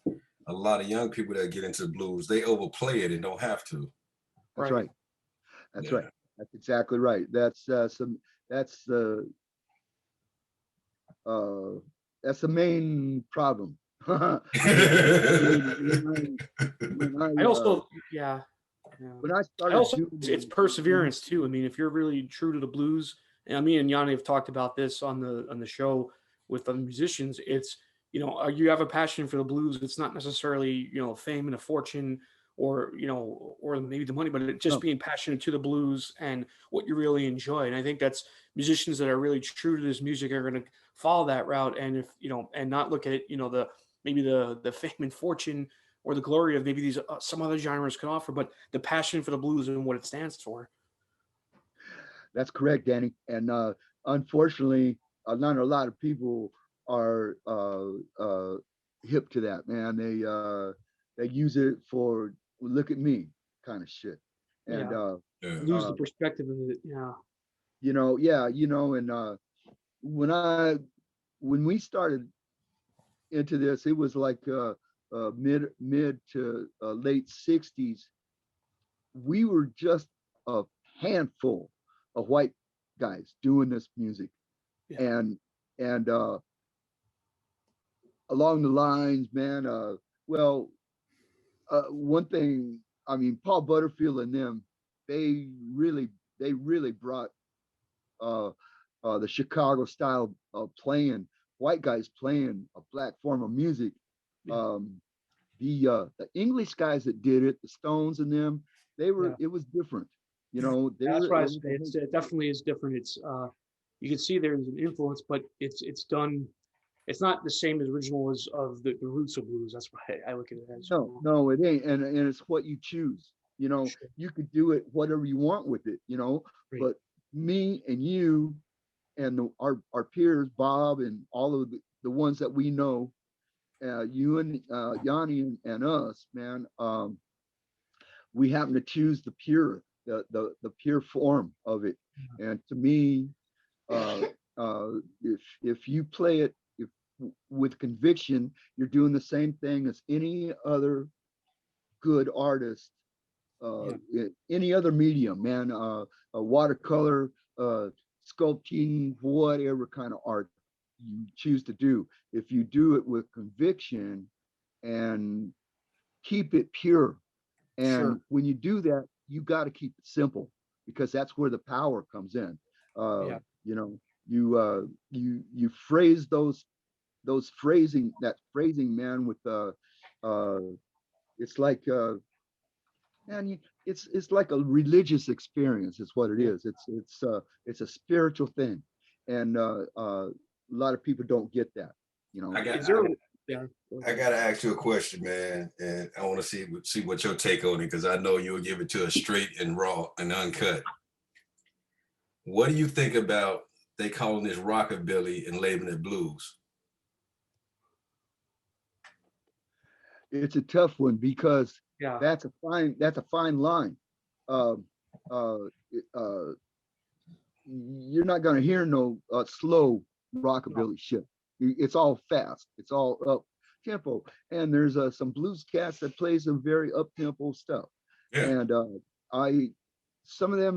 a lot of young people that get into blues, they overplay it and don't have to. That's Right. right. That's Yeah. right. That's exactly right. That's the uh, that's the main problem. when, when I I also, yeah, yeah. when I I started also, doing it's perseverance too. I mean, if you're really true to the blues, and me and Yanni have talked about this on the show with other musicians. It's you have a passion for the blues. It's not necessarily fame and a fortune, or or maybe the money, but just no, being passionate to the blues and what you really enjoy. And I think that's musicians that are really true to this music are going to follow that route. And if and not look at it, the maybe the fame and fortune or the glory of maybe these some other genres can offer, but the passion for the blues and what it stands for. that's correct, Danny. And unfortunately, not a lot of people are hip to that, man. They use it for look at me kind of shit. And Yeah, Yeah. lose the perspective of it. Yeah, yeah, and when I when we started into this, it was like mid to late '60s. We were just a handful of white guys doing this music, yeah, and and along the lines, man. Well, one thing, I mean, Paul Butterfield and them, they really they really brought uh, the Chicago style of playing, white guys playing a black form of music. yeah, Um, the English guys that did it, the Stones and them, yeah. it was different. You know, they That's were why I it say was a whole, it definitely is different. you can see there's an influence, but it's done. It's not the same as original as of the roots of blues. That's why I look at it as. No, it ain't. And it's what you choose. Sure. You could do it whatever you want with it, Right. but me and you and our peers, Bob, and all of the ones that we know, you and Yanni and us, man, we happen to choose the pure, the pure form of it. And to me, if you play it with conviction, you're doing the same thing as any other good artist, any other medium, man, a watercolor, sculpting, whatever kind of art you choose to do. If you do it with conviction and keep it pure, and Sure. when you do that, you got to keep it simple, because that's where the power comes in. Yeah. You phrase those phrasing, man, with it's like man, it's like a religious experience. It's what it is. It's a spiritual thing, and a lot of people don't get that. I gotta ask you a question, man, and I want to see what your take on it, because I know you'll give it to us straight and raw and uncut. What do you think about they calling this rockabilly and labeling it blues? It's a tough one, because Yeah. that's a fine line. Uh, uh, you're not going to hear no slow rockabilly shit. It's all fast. It's all up tempo. And there's some blues cats that play some very up tempo stuff. Yeah. And some of the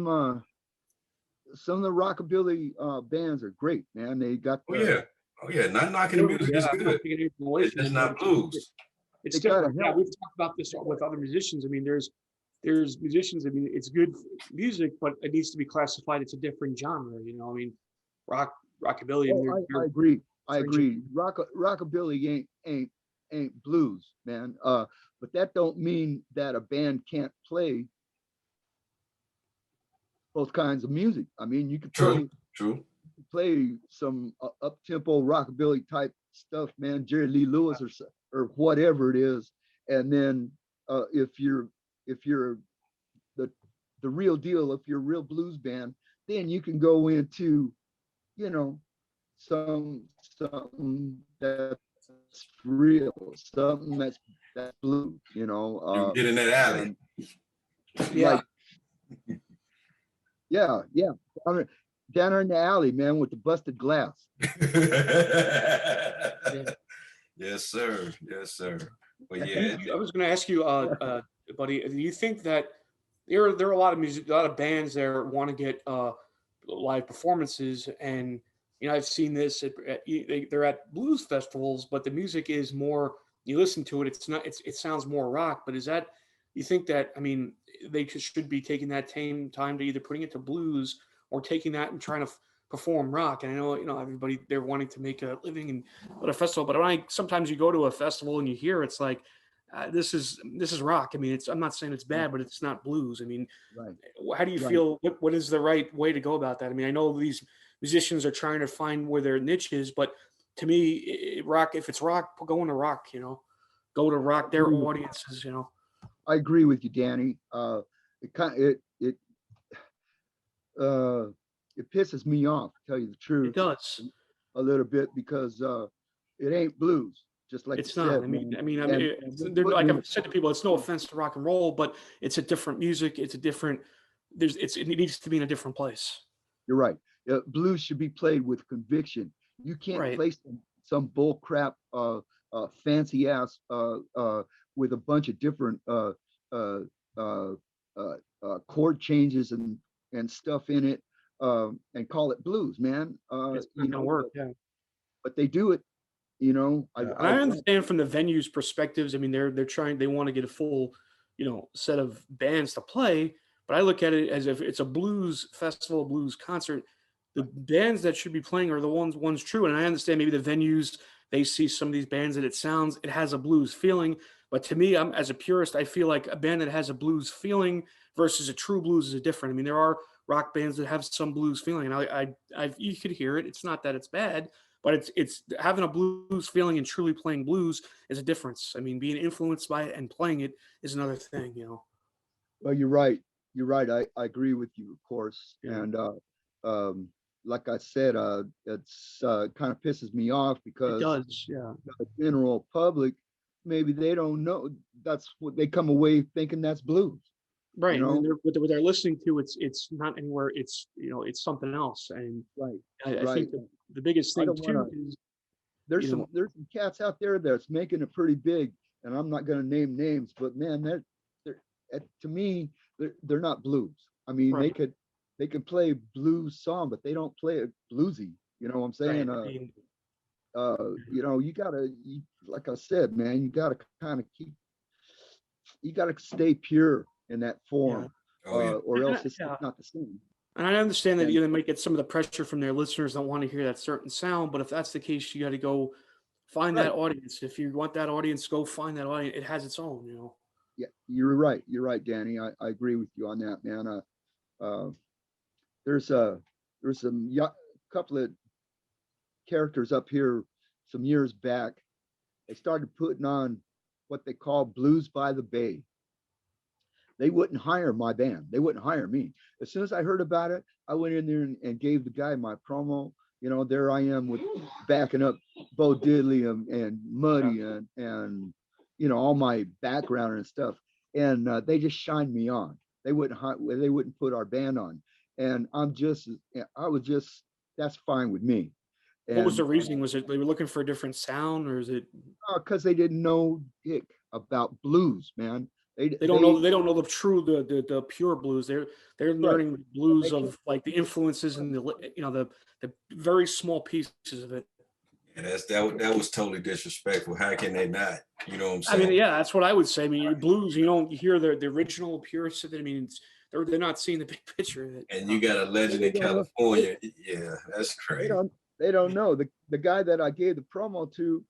rockabilly bands are great, man. They got Oh yeah, not knocking the music is good. It's just not blues. It's different. Yeah, we've talked about this with other musicians. I mean, there's musicians. I mean, it's good music, but it needs to be classified. It's a different genre. I mean, rockabilly. I agree. I agree. Rockabilly ain't blues, man. But that don't mean that a band can't play both kinds of music. I mean, you could play some up tempo rockabilly type stuff, man, Jerry Lee Lewis or whatever it is. And then if you're the real deal, if you're a real blues band, then you can go into something that's real, something that's blue. You get in that alley. Yeah. Yeah. I mean, down there in the alley, man, with the busted glass. Yes, sir. But yeah, I was going to ask you, buddy, do you think that there are a lot of bands there want to get live performances, and I've seen this they're at blues festivals, but the music is more, you listen to it, it sounds more rock. But you think that, I mean, they should be taking that time to either putting it to blues or taking that and trying to perform rock? And I know, everybody, they're wanting to make a living at a festival, but sometimes you go to a festival and you hear, it's like, this is rock. I mean, I'm not saying it's bad, but it's not blues. I mean, right. How do you feel? What is the right way to go about that? I mean, I know these musicians are trying to find where their niche is, but to me, rock, if it's rock, go into rock, go to rock their audiences, I agree with you, Danny. It pisses me off, to tell you the truth. It does a little bit, because it ain't blues. Just like it's not. Said, I mean, and like I've said to people, it's no offense to rock and roll, but it's a different music. It's a different. It needs to be in a different place. You're right. Blues should be played with conviction. You can't play some bull crap, fancy ass, with a bunch of different chord changes and stuff in it, and call it blues, man. It's not gonna work. Yeah. But they do it. I understand from the venues' perspectives. I mean, they want to get a full, set of bands to play. But I look at it as if it's a blues festival, blues concert. The bands that should be playing are the ones true. And I understand maybe the venues, they see some of these bands that it has a blues feeling. But to me, as a purist, I feel like a band that has a blues feeling versus a true blues is different. I mean, there are rock bands that have some blues feeling. And you could hear it. It's not that it's bad, but it's having a blues feeling and truly playing blues is a difference. I mean, being influenced by it and playing it is another thing, you know. Well, you're right. You're right. I agree with you, of course. Yeah. And like I said, it's kind of pisses me off It because does, yeah. the general public, maybe they don't know. That's what they come away thinking that's blues. Right. You And then know? what they're listening to, it's not anywhere, it's, you know, it's something else. And Right. I Right. think that the biggest I thing don't want too to. is, There's you some know, there's some cats out there that's making it pretty big, and I'm not going to name names, but man, they're to me they're not blues. I mean, right, they can play blues song, but they don't play it bluesy. You know what I'm right. saying? I mean, You know, like I said, man, you gotta kind of you gotta stay pure in that yeah. form, Oh yeah. or else it's Yeah. not the same. And I understand that And they might get some of the pressure from their listeners that want to hear that certain sound, but if that's the case, you got to go find that right, audience. If you want that audience, go find that audience. It has its own, you know. yeah, you're right. You're right, Danny. I agree with you on that, man. Uh, there's a there's some couple of characters up here some years back. They started putting on what they call Blues by the Bay. They wouldn't hire my band. They wouldn't hire me. As soon as I heard about it, I went in there and gave the guy my promo. You know, there I am with backing up Bo Diddley and Yeah. Muddy and you know all my background and stuff. And they just shined me on. They wouldn't put our band on. And I was just that's fine with me. What was And the reasoning? Was it they were looking for a different sound, or is it because they didn't know dick about blues, man. they don't know the true the pure blues. They're Right. learning the And they blues can't of like the influences and you know the very small pieces of it. And that was totally disrespectful. How can they not? You know what I'm I mean, saying? yeah, that's what I would say. I mean, your blues, you don't hear the original purest of it. I mean, they're not seeing the big picture of it. And you got a legend they in don't know. California. Yeah, that's They crazy. don't know. The guy that I gave the promo to,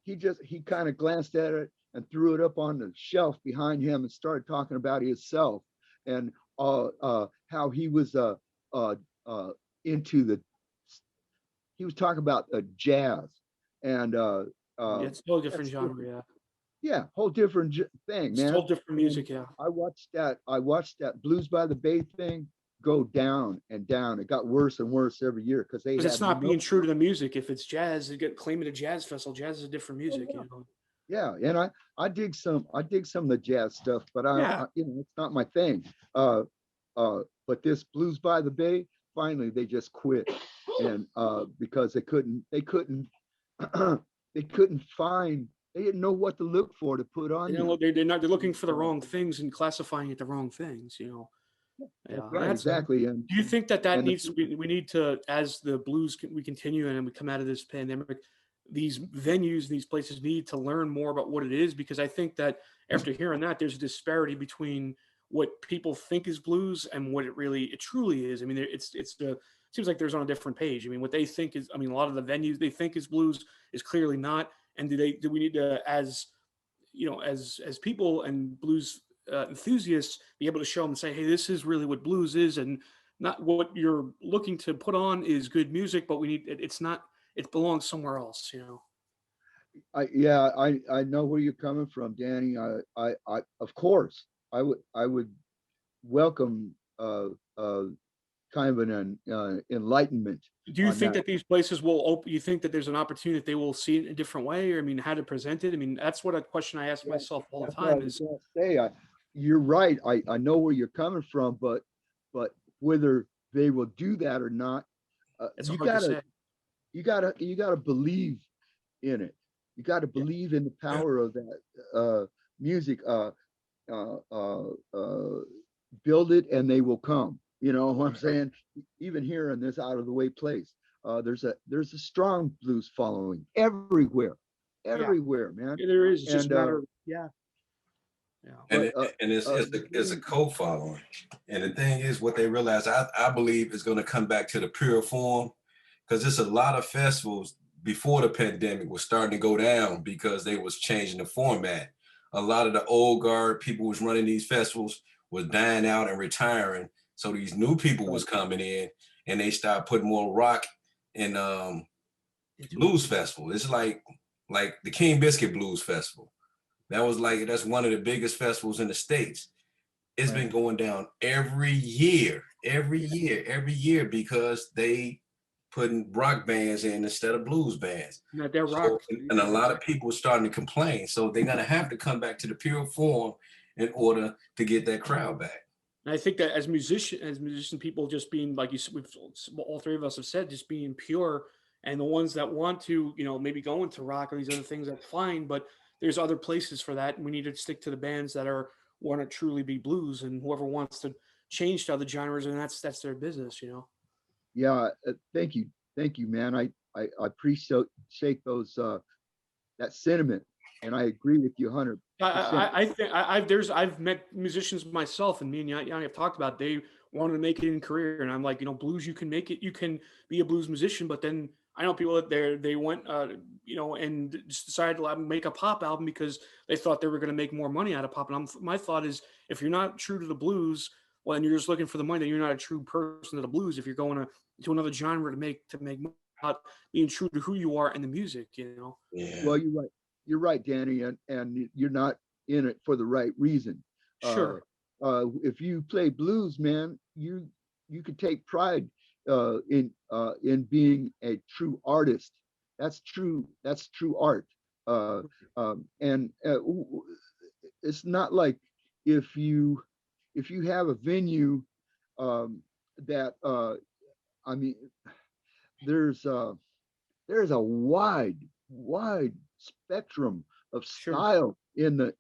he kind of glanced at it and threw it up on the shelf behind him and started talking about himself and how he was into the he was talking about jazz and Yeah, it's a totally different that's genre. different. Yeah, Yeah, whole different thing, it's man. totally different And music. Yeah, I watched that Blues by the Bay thing go down and down. It got worse and worse every year because they because it's had not no. being true to the music. If it's jazz, they get claimed at a jazz festival. Jazz is a different Oh, music. yeah. You know. Yeah, and I dig some of the jazz stuff, but Yeah, you know it's not my thing. Uh, but this Blues by the Bay, finally they just quit, and because they couldn't find they didn't know what to look for to put they on don't there. look. They're not. They're looking And, for the wrong things and classifying it the wrong things. You know. that's Yeah, right, that's. exactly, Do you think that and the needs to be? We need to, as the blues we continue and we come out of this pandemic, these venues, these places need to learn more about what it is because I think that after hearing that, there's a disparity between what people think is blues and what it truly is. I mean, it's the seems like there's on a different page. I mean, what they think is, I mean, a lot of the venues they think is blues is clearly not. And do we need to, as you know, as people and blues enthusiasts, be able to show them and say, hey, this is really what blues is, and not what you're looking to put on is good music, but we need it's not it belongs somewhere else, you know. yeah, I know where you're coming from, Danny. I of course I would welcome kind of an enlightenment Do you on think that. that these places will open? You think that there's an opportunity that they will see it in a different way? Or, I mean, how to present it? I mean, that's what a question I ask Yeah, myself all the that's what I time was is, going to say. You're right. I know where you're coming from, but whether they will do that or not, it's hard to say. you gotta believe in it. You got to Yeah. believe in the Yeah. power of that music. Uh, uh, uh, Build it, and they will come. You know what I'm saying? Even here in this out of the way place, there's a strong blues following everywhere, Yeah. everywhere, man. There is. It's just And a matter of, yeah. Yeah. And but it's a cult following. And the thing is, what they realize, I believe, is going to come back to the pure form, because there's a lot of festivals before the pandemic was starting to go down because they was changing the format. A lot of the old guard people was running these festivals was dying out and retiring. So these new people was coming in, and they started putting more rock and blues festival. It's like the King Biscuit Blues Festival. That's one of the biggest festivals in the States. It's been going down every year, because they putting rock bands in instead of blues bands. No, they're So, rock. and a lot of people are starting to complain. So they're gonna have to come back to the pure form in order to get that crowd back. And I think that as musician people, just being like we've all three of us have said, just being pure, and the ones that want to, maybe go into rock or these other things, that's fine. But there's other places for that, and we need to stick to the bands that want to truly be blues, and whoever wants to change to other genres, and that's their business. Yeah, thank you, man. I appreciate those that sentiment, and I agree with you 100%. I think I've met musicians myself, and me and Yanni have talked about they wanted to make it in career, and I'm like, blues, you can make it, you can be a blues musician, but then I know people that they went, and just decided to make a pop album because they thought they were going to make more money out of pop. And my thought is, if you're not true to the blues, well, and you're just looking for the money, then you're not a true person to the blues. If you're going to another genre to make money, not being true to who you are and the music, Yeah. Well, you're right, Danny, and you're not in it for the right reason. Sure. If you play blues, man, you could take pride in being a true artist. That's true art. And it's not like if you have a venue that I mean, there's a wide spectrum of Sure. style in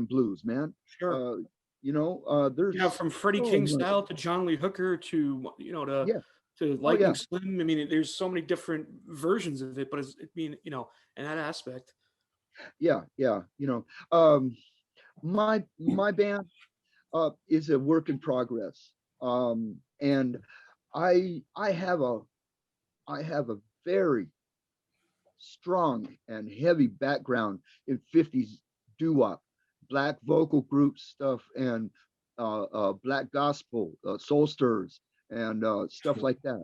blues, man. Sure. There's From Freddie King style to John Lee Hooker to yeah. to Lightning Slim. I mean, there's so many different versions of it, but in that aspect. Yeah. My band is a work in progress. And I have a very strong and heavy background in 50s doo-wop, black vocal group stuff, and black gospel, soul stirs, and stuff like that.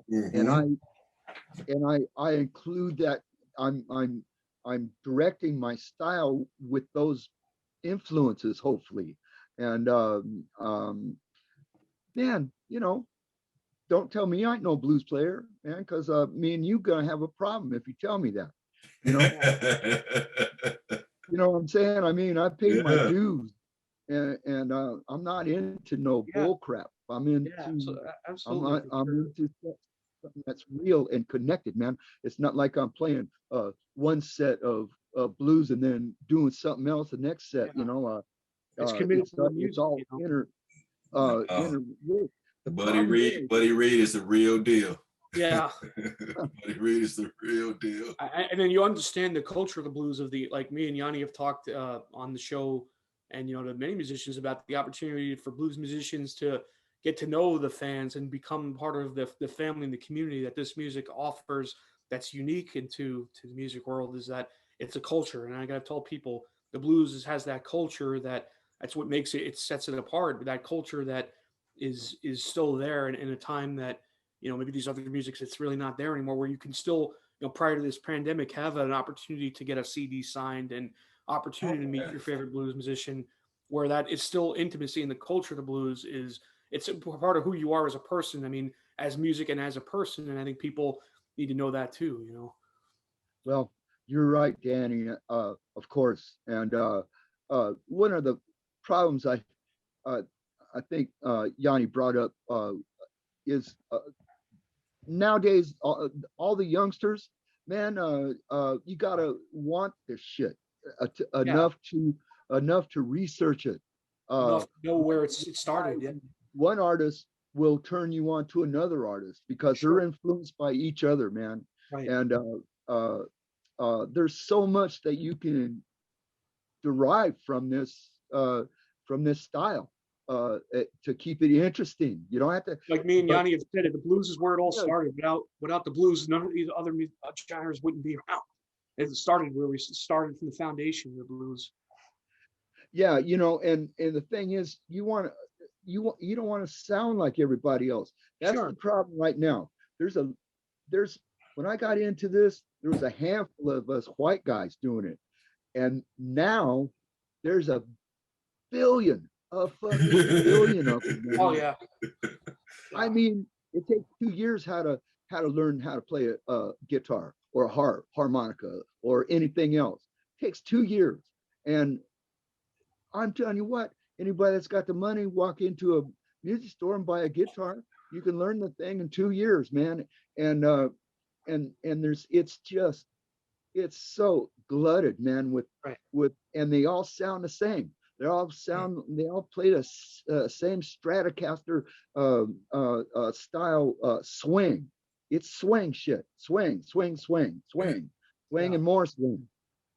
And I include that. I'm directing my style with those influences, hopefully. And man, don't tell me I ain't no blues player, man, because me and you gonna have a problem if you tell me that. You know what I'm saying? I mean, I paid my dues, and I'm not into no bull crap. I'm into absolutely. I'm into something that's real and connected, man. It's not like I'm playing one set of blues and then doing something else the next set. It's committed to the music. It's all inner. Buddy Reed is the real deal. Yeah. Buddy Reed is the real deal. And then you understand the culture of the blues like me and Yanni have talked on the show, and to many musicians about the opportunity for blues musicians to get to know the fans and become part of the family and the community that this music offers. That's unique into the music world, is that it's a culture. And I got to tell people, the blues has that culture that's what makes it sets it apart. But that culture that is still there in a time that maybe these other musics, it's really not there anymore, where you can still prior to this pandemic have an opportunity to get a CD signed and opportunity to meet your favorite blues musician, where that is still intimacy in the culture of the blues. It's a part of who you are as a person. I mean, as music and as a person, and I think people need to know that too. Well, you're right, Danny, of course. And one of the problems I think Yanni brought up is nowadays all the youngsters, man, you gotta want this shit enough to research it. Enough to know where it started. Yeah. One artist will turn you on to another artist because they're influenced by each other, man. Right. And there's so much that you can derive from this style to keep it interesting. You don't have to, like me and Yanni have said it, the blues is where it all started. Without the blues, none of these other genres wouldn't be around. It started where we started, from the foundation of the blues. Yeah, and the thing is, you don't want to sound like everybody else. That's Sure. the problem right now. There's when I got into this, there was a handful of us white guys doing it, and now there's a billion, a fucking billion of them. Oh Man. yeah. I mean, it takes 2 years how to learn how to play a guitar or a harmonica or anything else. It takes 2 years, and I'm telling you what, anybody that's got the money, walk into a music store and buy a guitar. You can learn the thing in 2 years, man. And there's it's so glutted, man, Right. and they all sound the same. They all play the same Stratocaster style swing. It's swing shit, swing, swing, swing, swing, swing, Yeah. and more swing.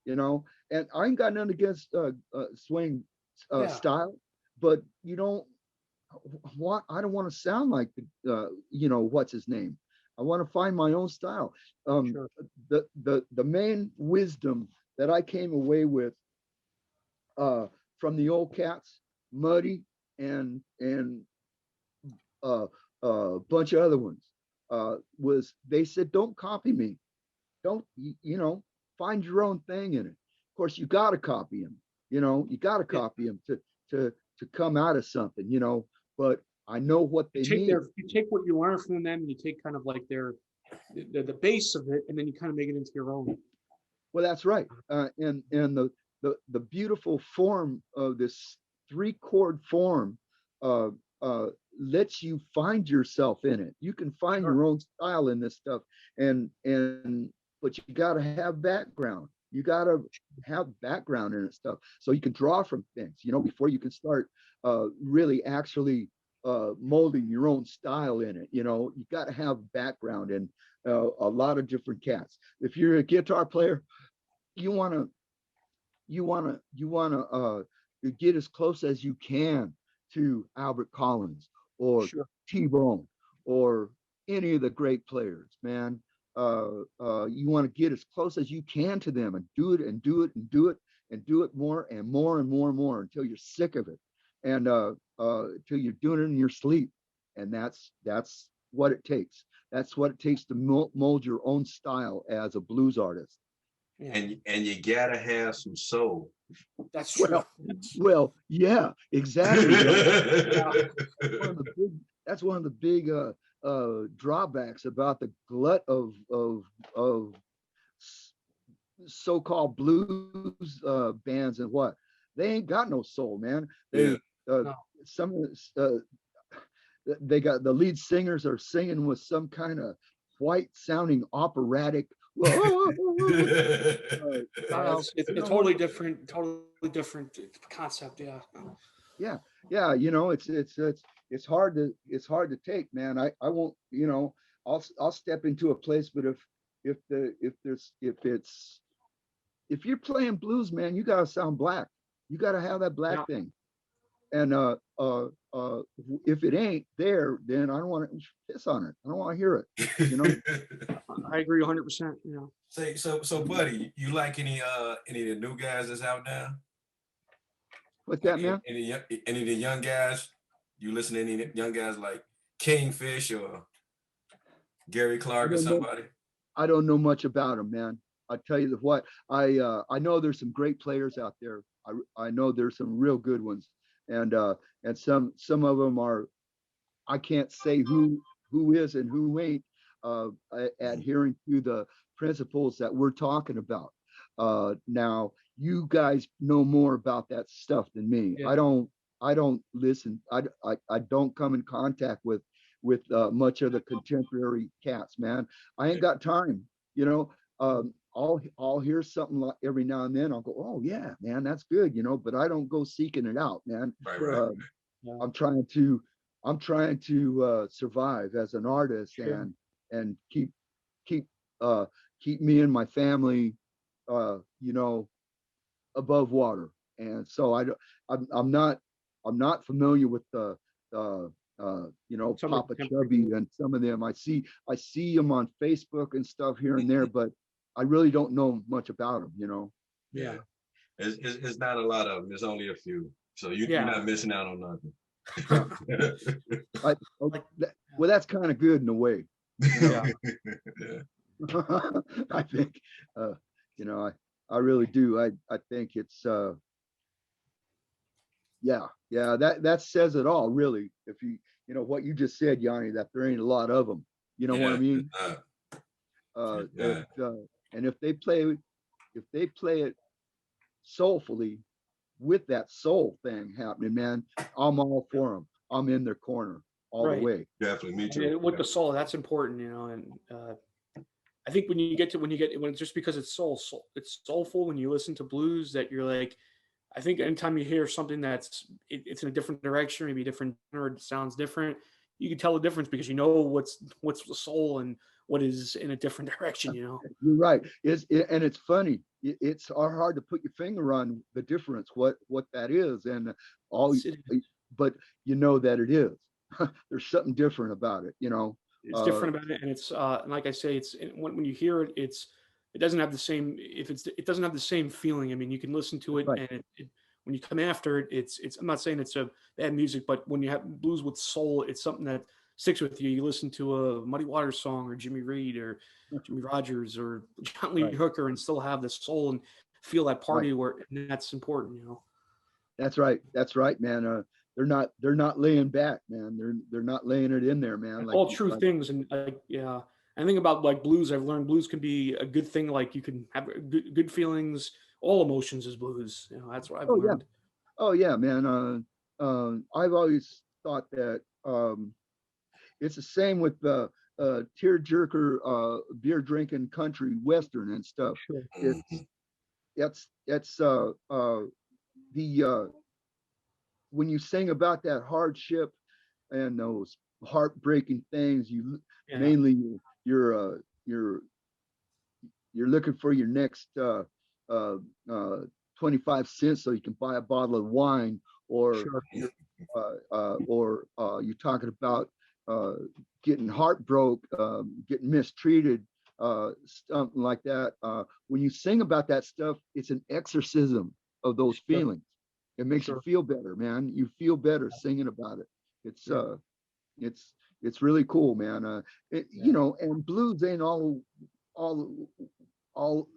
You know, and I ain't got nothing against swing Yeah. style, but you don't want. I don't want to sound like what's his name. I want to find my own style. Sure. The main wisdom that I came away with from the old cats, Muddy and a bunch of other ones, was they said, don't copy me. Don't, find your own thing in it. Of course, you got to copy them. You got to copy them to come out of something, but I know what they need. You take what you learn from them, and you take kind of like the base of it, and then you kind of make it into your own. Well, that's right. And the beautiful form of this 3-chord form lets you find yourself in it. You can find your own style in this stuff, but you got to have background. You got to have background in it stuff, so you can draw from things, before you can start really actually molding your own style in it. You got to have background in a lot of different cats. If you're a guitar player, you want to get as close as you can to Albert Collins or T-Bone or any of the great players, man. You want to get as close as you can to them and do it and do it and do it and do it more and more and more and more until you're sick of it, and until you're doing it in your sleep. And that's what it takes. That's what it takes to mold your own style as a blues artist. And you gotta have some soul. That's true. Well, yeah, exactly. That's one of the big drawbacks about the glut of so-called blues bands, and what they ain't got no soul, man. Some of they got the lead singers are singing with some kind of white sounding operatic. It's a totally different concept. Yeah. It's hard to take, man. I won't, I'll step into a place, but if you're playing blues, man, you gotta sound black. You gotta have that black thing. And if it ain't there, then I don't want to piss on it. I don't want to hear it. I agree 100%. So buddy, you like any of the new guys that's out now? What's that, man? Any of the young guys? You listen to any young guys like Kingfish or Gary Clark or somebody? I don't know much about them, man. I tell you what, I know there's some great players out there. I know there's some real good ones, and some of them are, I can't say who is and who ain't adhering to the principles that we're talking about. Now, you guys know more about that stuff than me. I don't listen. I don't come in contact with much of the contemporary cats, man. I ain't got time. I'll hear something like every now and then. I'll go, oh yeah, man, that's good, but I don't go seeking it out, man. Right. I'm trying to survive as an artist and keep me and my family, above water. And so I'm not familiar with the Papa Chubby and some of them. I see them on Facebook and stuff here and there, but I really don't know much about them. Yeah. It's not a lot of them. There's only a few. So you're not missing out on nothing. I, well, that's kind of good in a way. You know? Yeah. I think, you know, I really do. I think it's, yeah, that says it all, really. If you know, what you just said, Yanni, that there ain't a lot of them. You know what I mean? And if they play it soulfully with that soul thing happening, man, I'm all for them. I'm in their corner all the Right. way. Definitely, me I too. mean, with the soul, that's important, you know. And I think when it's just because it's it's soulful when you listen to blues that you're like, I think anytime you hear something it's in a different direction, maybe a different or it sounds different, you can tell the difference because you know what's the soul and what is in a different direction, you know. You're right. And it's funny. It's hard to put your finger on the difference, what that is, and all. But you know that it is. There's something different about it, you know. It's different about it, and it's like I say, when you hear it, it doesn't have the same it doesn't have the same feeling. I mean, you can listen to it, Right. and when you come after it, it's I'm not saying it's a bad music, but when you have blues with soul, it's something that sticks with you. You listen to a Muddy Waters song or Jimmy Reed or Jimmy Rogers or John Lee Right. Hooker, and still have the soul and feel that party Right. where and that's important, you know. That's right. That's right, man. They're not laying back, man. They're not laying it in there, man. Like, All true things, and like, yeah, and think about like blues. I've learned blues can be a good thing. Like you can have good feelings. All emotions is blues. You know, that's what I've oh yeah, learned. oh yeah, man. I've always thought that it's the same with the tearjerker, beer drinking country western and stuff. Sure. It's that's the when you sing about that hardship and those heartbreaking things, you Yeah. mainly you're looking for your next uh, uh, 25 cents so you can buy a bottle of wine, or Sure. you're talking about getting heartbroken, getting mistreated, something like that. When you sing about that stuff, it's an exorcism of those Sure. feelings. It makes Sure. you feel better, man. You feel better singing about it. It's Yeah. it's really cool, man. Yeah. You know, and blues ain't all all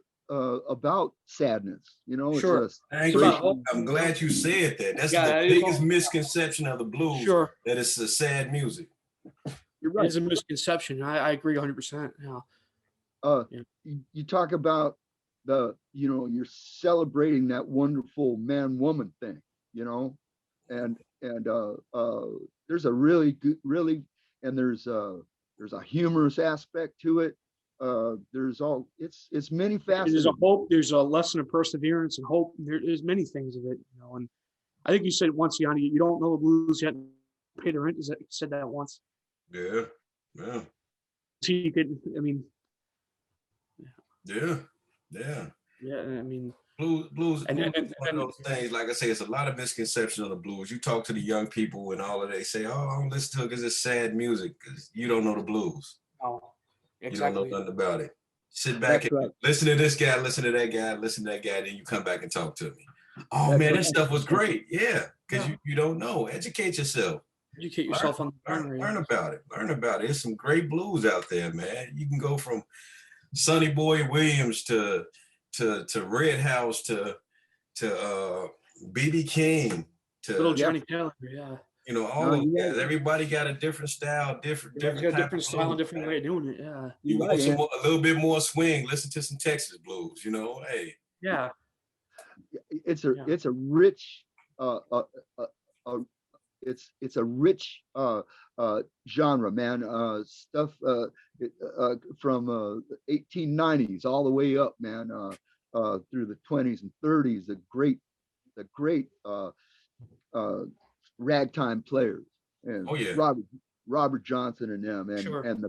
about sadness. You know, Sure. it's I It's agree. about hope. I'm glad you said that. That's Yeah, the it is biggest all. misconception of the blues, Sure. that it's a sad music. you're It right. is a misconception. I agree 100%. Yeah. Yeah. You talk about you're celebrating that wonderful man woman thing, you know, and there's a really good, really, and there's a humorous aspect to it. There's all it's many There's a faceted. hope. There's a lesson of perseverance and hope. There's many things of it, you know. And I think you said once, Yanni, you don't know the blues yet. Pay the rent. Is that you said that once? Yeah, yeah, So you could. I mean, yeah, yeah. yeah. I mean, Blues and is one of those things. Like I say, it's a lot of misconception of the blues. You talk to the young people and all of they say, "Oh, I don't listen to it because it's sad music." Because you don't know the blues. oh, You don't know exactly. nothing about it. Sit back That's and right. listen to this guy, listen to that guy, listen to that guy, then you come back and talk to me. Oh That's man, right. that stuff was great. Yeah, because Yeah. you don't know. Educate yourself. Educate yourself on the genre. Learn about it. Learn about it. There's some great blues out there, man. You can go from Sonny Boy Williams to Red House to BB King Little to Yeah. Johnny Taylor. Yeah. you know all No, those you're guys. right. Everybody got a different style, different Everybody's got a type different of style and blues, different man. way of doing it. Yeah. You You're want right. a little bit more swing? Listen to some Texas blues. You know, hey. Yeah. It's Yeah. a rich it's a rich genre, man. Stuff from the 1890s all the way up, man, through the 20s and 30s. The great ragtime players, and Oh yeah. Robert Johnson and them, Sure. and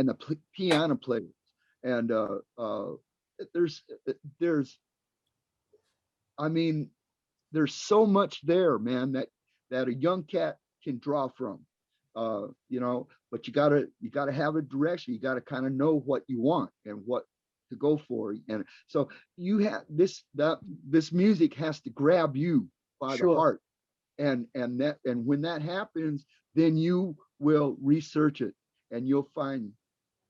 the piano players, and there's there's I mean, there's so much there, man, that a young cat can draw from. You know, but you gotta have a direction. You gotta kind of know what you want and what to go for. And so you have this music has to grab you by the Sure. heart and when that happens, then you will research it and you'll find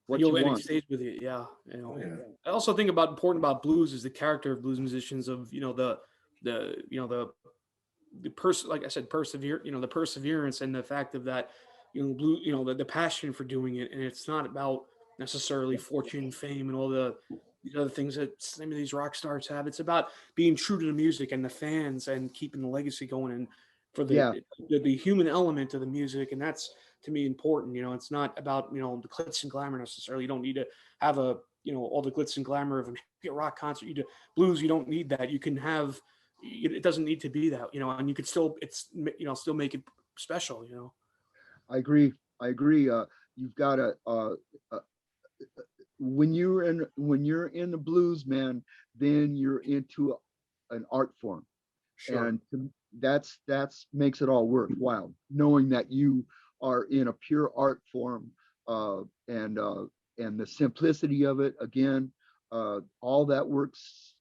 what you And it want. stays with you, yeah. You know, Oh, yeah. I also think about important about blues is the character of blues musicians of the person, like I said, the perseverance and the fact of that, the passion for doing it, and it's not about necessarily fortune, fame, and all the other things that some of these rock stars have. It's about being true to the music and the fans and keeping the legacy going, and for Yeah, the human element of the music, and that's to me important. It's not about the glitz and glamour necessarily. You don't need to have all the glitz and glamour of a rock concert. You do blues. You don't need that. You can have it doesn't need to be that, and you could still still make it special. I agree. I agree. You've got to uh, when you're in the blues, man, then you're into an art form, Sure. and that's makes it all worthwhile. Knowing that you are in a pure art form, uh, and uh, and the simplicity of it, again, all that works,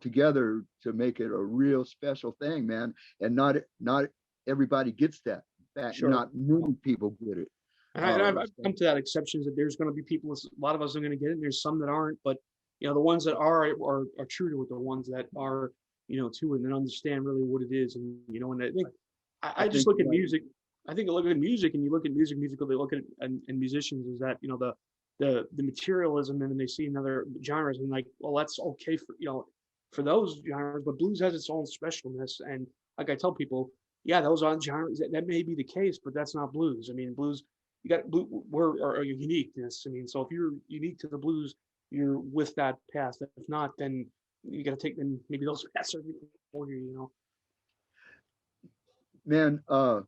together to make it a real special thing, man. And not everybody gets that. In fact, Sure. not many people get it. And I've come to that exceptions that there's going to be people, a lot of us are going to get it, and there's some that aren't, but the ones that are true to it, the ones that are, to it and understand really what it is. And I think, I just think look at like, music. I think I look at music, and you look at musical, they look at it, and musicians is that, the materialism, and then they see another genres and like, well, that's okay for those genres, but blues has its own specialness. And like I tell people, yeah, those are genres that may be the case, but that's not blues. I mean, blues, you got blue, or your uniqueness. I mean, so if you're unique to the blues, you're with that path. If not, then you got to take, then maybe those paths are for you. man, uh,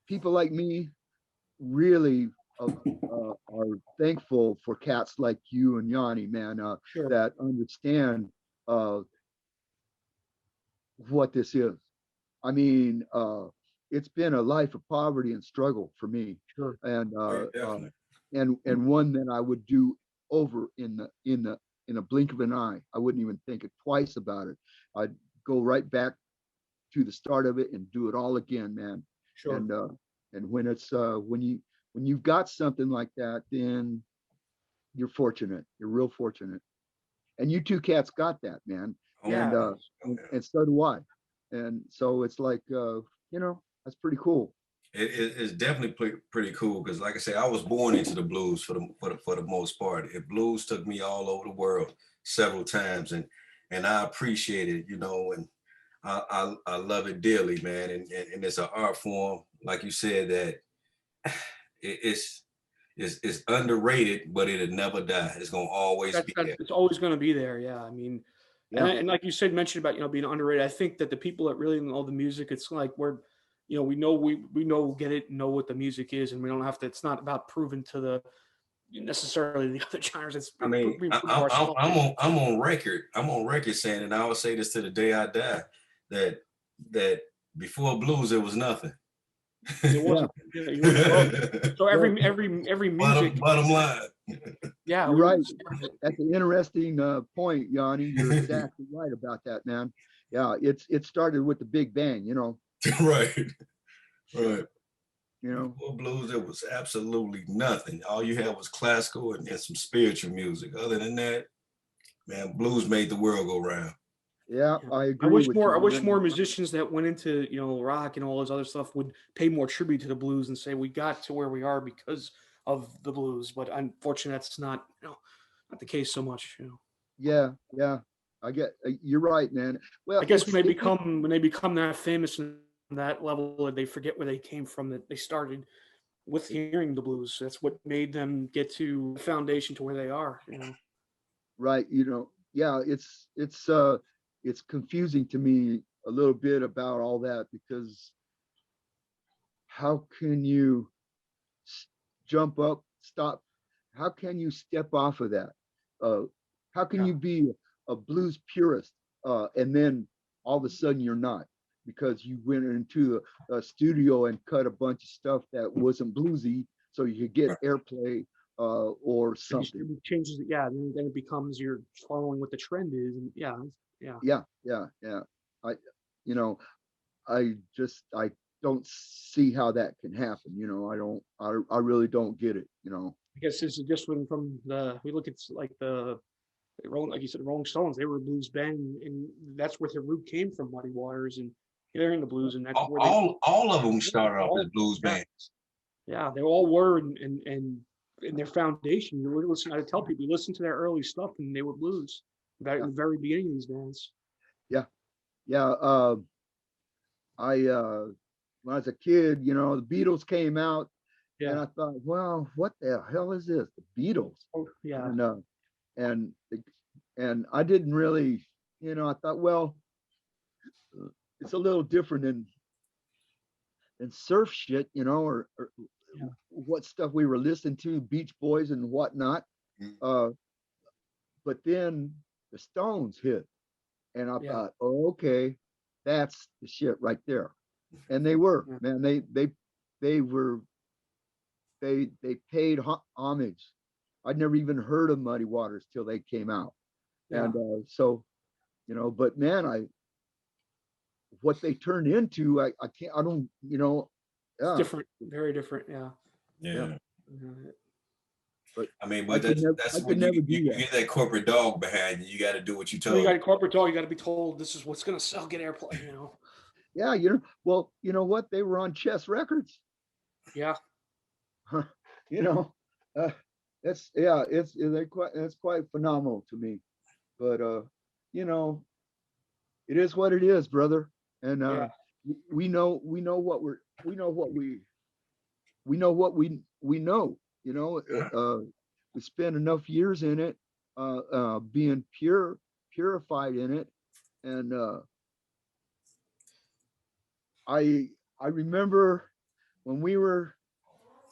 people like me really are thankful for cats like you and Yanni, man, Sure. that understand uh, what this is. I mean, it's been a life of poverty and struggle for me, Sure. and Oh, yeah, definitely. one that I would do over in a blink of an eye. I wouldn't even think it twice about it. I'd go right back to the start of it and do it all again, man. Sure. And when it's when you've got something like that, then you're fortunate. You're real fortunate. And you two cats got that, man. Oh, And Yeah. yeah. Oh, yeah. so do I. And so it's like that's pretty cool. It's definitely pretty cool because, like I said, I was born into the blues for the most part. It blues took me all over the world several times, and I appreciate it, and I love it dearly, man. And it's an art form, like you said, that it's it's underrated, but it'll never die. It's gonna always be That's there. it's always going to be there. Yeah. I mean, and Yeah. and like you said, mentioned about being underrated. I think that the people that really know the music, it's like we know get it, know what the music is, and we don't have to. It's not about proving to the necessarily the other genres. It's I mean, being proved to ourselves. I'm on record. I'm on record saying, and I will say this to the day I die, that that before blues there was nothing. It Yeah. wasn't. So every bottom music, bottom line. yeah, You're we right. was, That's an interesting point, Yanni. You're exactly right about that, man. Yeah, it started with the Big Bang, Right. Right. you know. Before blues, there was absolutely nothing. All you had was classical and some spiritual music. Other than that, man, blues made the world go round. Yeah, yeah. I I agree wish with more. I you, wish more man. musicians that went into rock and all this other stuff would pay more tribute to the blues and say we got to where we are because of the blues. But unfortunately, that's not the case so much. Yeah, yeah. I get you're right, man. I Well, guess when they become that famous and that level, they forget where they came from. That they started with hearing the blues. That's what made them get to the foundation to where they are. right, yeah, it's confusing to me a little bit about all that because how can you s- jump up, stop? How can you step off of that? Uh, how can Yeah. you be a blues purist and then all of a sudden you're not because you went into a studio and cut a bunch of stuff that wasn't bluesy so you could get airplay or It just something. it changes it, yeah, and then it becomes you're following what the trend is, and yeah, yeah. Yeah. I, you know, I don't see how that can happen. I really don't get it. I guess this is just from we look at like the Rolling, like you said, the Rolling Stones, they were a blues band, and that's where their root came from, Muddy Waters and hearing the blues, and that's where they All of them started off as all, blues yeah, bands. yeah, they all were, and in their foundation, you would listen. I tell people, you listen to their early stuff, and they were blues, back in Yeah, the very beginning of these bands. yeah, yeah. I when I was a kid, the Beatles came out, and Yeah, I thought, well, what the hell is this? The Beatles. oh, yeah, And and and I didn't really, I thought, well, it's a little different than surf shit, or yeah, what stuff we were listening to, Beach Boys and whatnot. Mm. But then the Stones hit, and I yeah, thought, oh, okay, that's the shit right there. And they were, yeah, man, they were they paid homage. I'd never even heard of Muddy Waters till they came out. yeah. And so, but man, what they turned into, I can't, I don't, It's yeah, different, very different. Yeah, yeah. Yeah. yeah, But I mean, I but could never, I that's could when never you do that. get that corporate dog behind you. You got to do what you Well, you told. got a corporate dog. You got to be told this is what's going to sell, get airplay. Yeah, well, you know what? They were on Chess Records. Yeah, you know, uh, it's quite phenomenal to me. But you know, it is what it is, brother. And yeah, we know what we know what we know what we know. We spend enough years in it, being purified in it, and I remember when we were,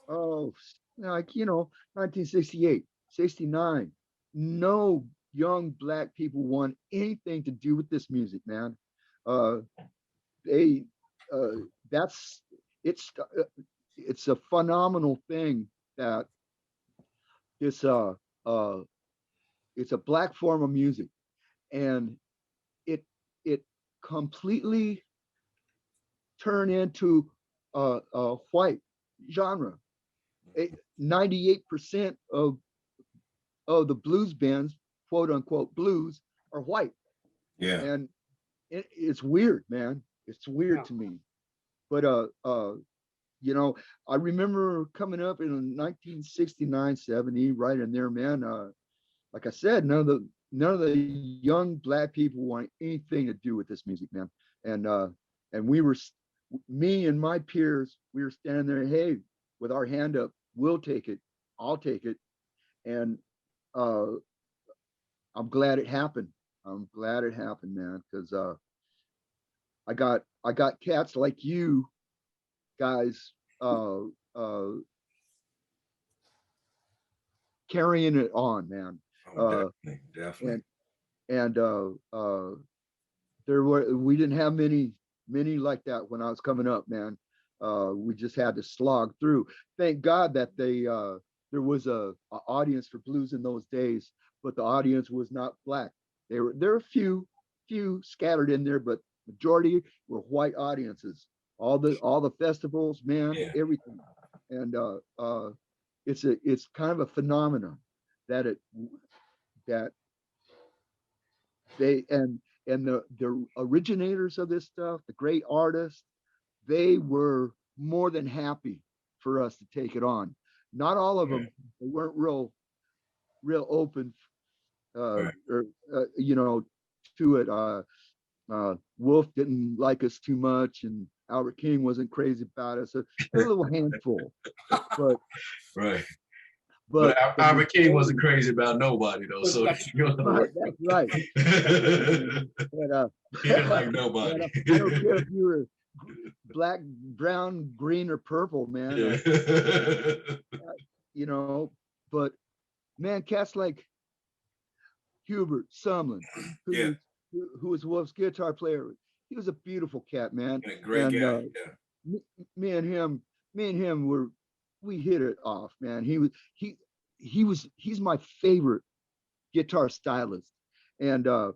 oh, like 1968, 69. No young black people want anything to do with this music, man. Uh, they that's it's it's a phenomenal thing that it's a uh, it's a black form of music, and it completely turned into a white genre. 98% of the blues bands, quote unquote blues, are white, Yeah. and it's weird, man. It's weird yeah, to me. But I remember coming up in 1969, 70, right in there, man. Like I said, none of the young black people want anything to do with this music, man. And we were, me and my peers, we were standing there, hey, with our hand up, we'll take it, I'll take it. And uh, I'm glad it happened. I'm glad it happened, man, because I got cats like you guys uh, uh, carrying it on, man. Oh, Uh, definitely. and we didn't have many like that when I was coming up, man. We just had to slog through. Thank God that there was a audience for blues in those days, but the audience was not black. There were a few scattered in there, but majority were white audiences. All the festivals, man, Yeah. everything. And it's kind of a phenomenon that it that they and the originators of this stuff, the great artists, they were more than happy for us to take it on. Not all of Right. them, they weren't real open, Right. or to it. Wolf didn't like us too much, and Albert King wasn't crazy about us. A little handful, but Right. But but the Albert King wasn't majority, crazy about nobody though. So That's right, that's right. But he didn't like nobody. but I don't care if you were black, brown, green, or purple, man. Yeah. You know, but man, cats like Hubert Sumlin, Yeah. who was Wolf's guitar player, he was a beautiful cat, man. And a great And guy. Yeah. me, me and him we hit it off, man. He he's my favorite guitar stylist. And uh,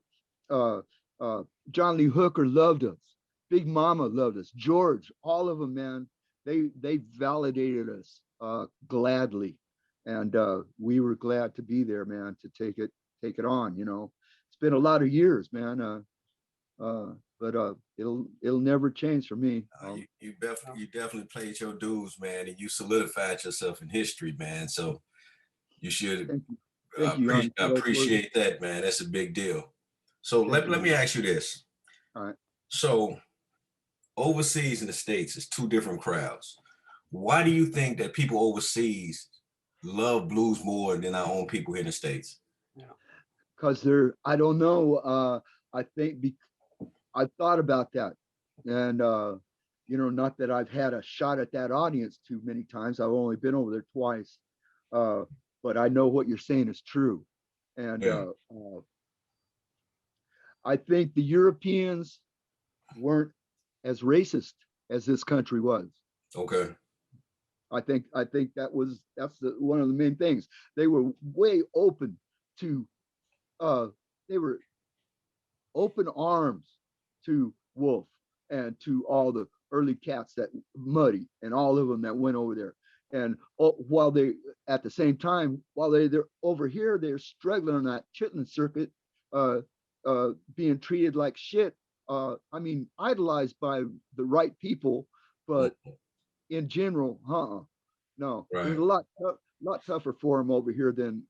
John Lee Hooker loved us. Big Mama loved us. George, all of them, man, they validated us gladly, and we were glad to be there, man, to take it on. You know, it's been a lot of years, man. But it'll never change for me. You definitely played your dues, man, and you solidified yourself in history, man. So you should Thank you, Yanni. appreciate that, man. That's a big deal. So let me ask you this. All right. So overseas in the States, it's two different crowds. Why do you think that people overseas love blues more than our own people here in the States? Because I don't know. I think I've thought about that. And, you know, not that I've had a shot at that audience too many times. I've only been over there twice. But I know what you're saying is true. And I think the Europeans weren't as racist as this country was. Okay. I think that's one of the main things. They were way open to they were open arms to Wolf and to all the early cats that Muddy and all of them that went over there. And while they, at the same time, while they're over here, they're struggling on that chitlin circuit, being treated like shit. I mean, idolized by the right people, but in general, no, right. It was a lot tougher for them over here than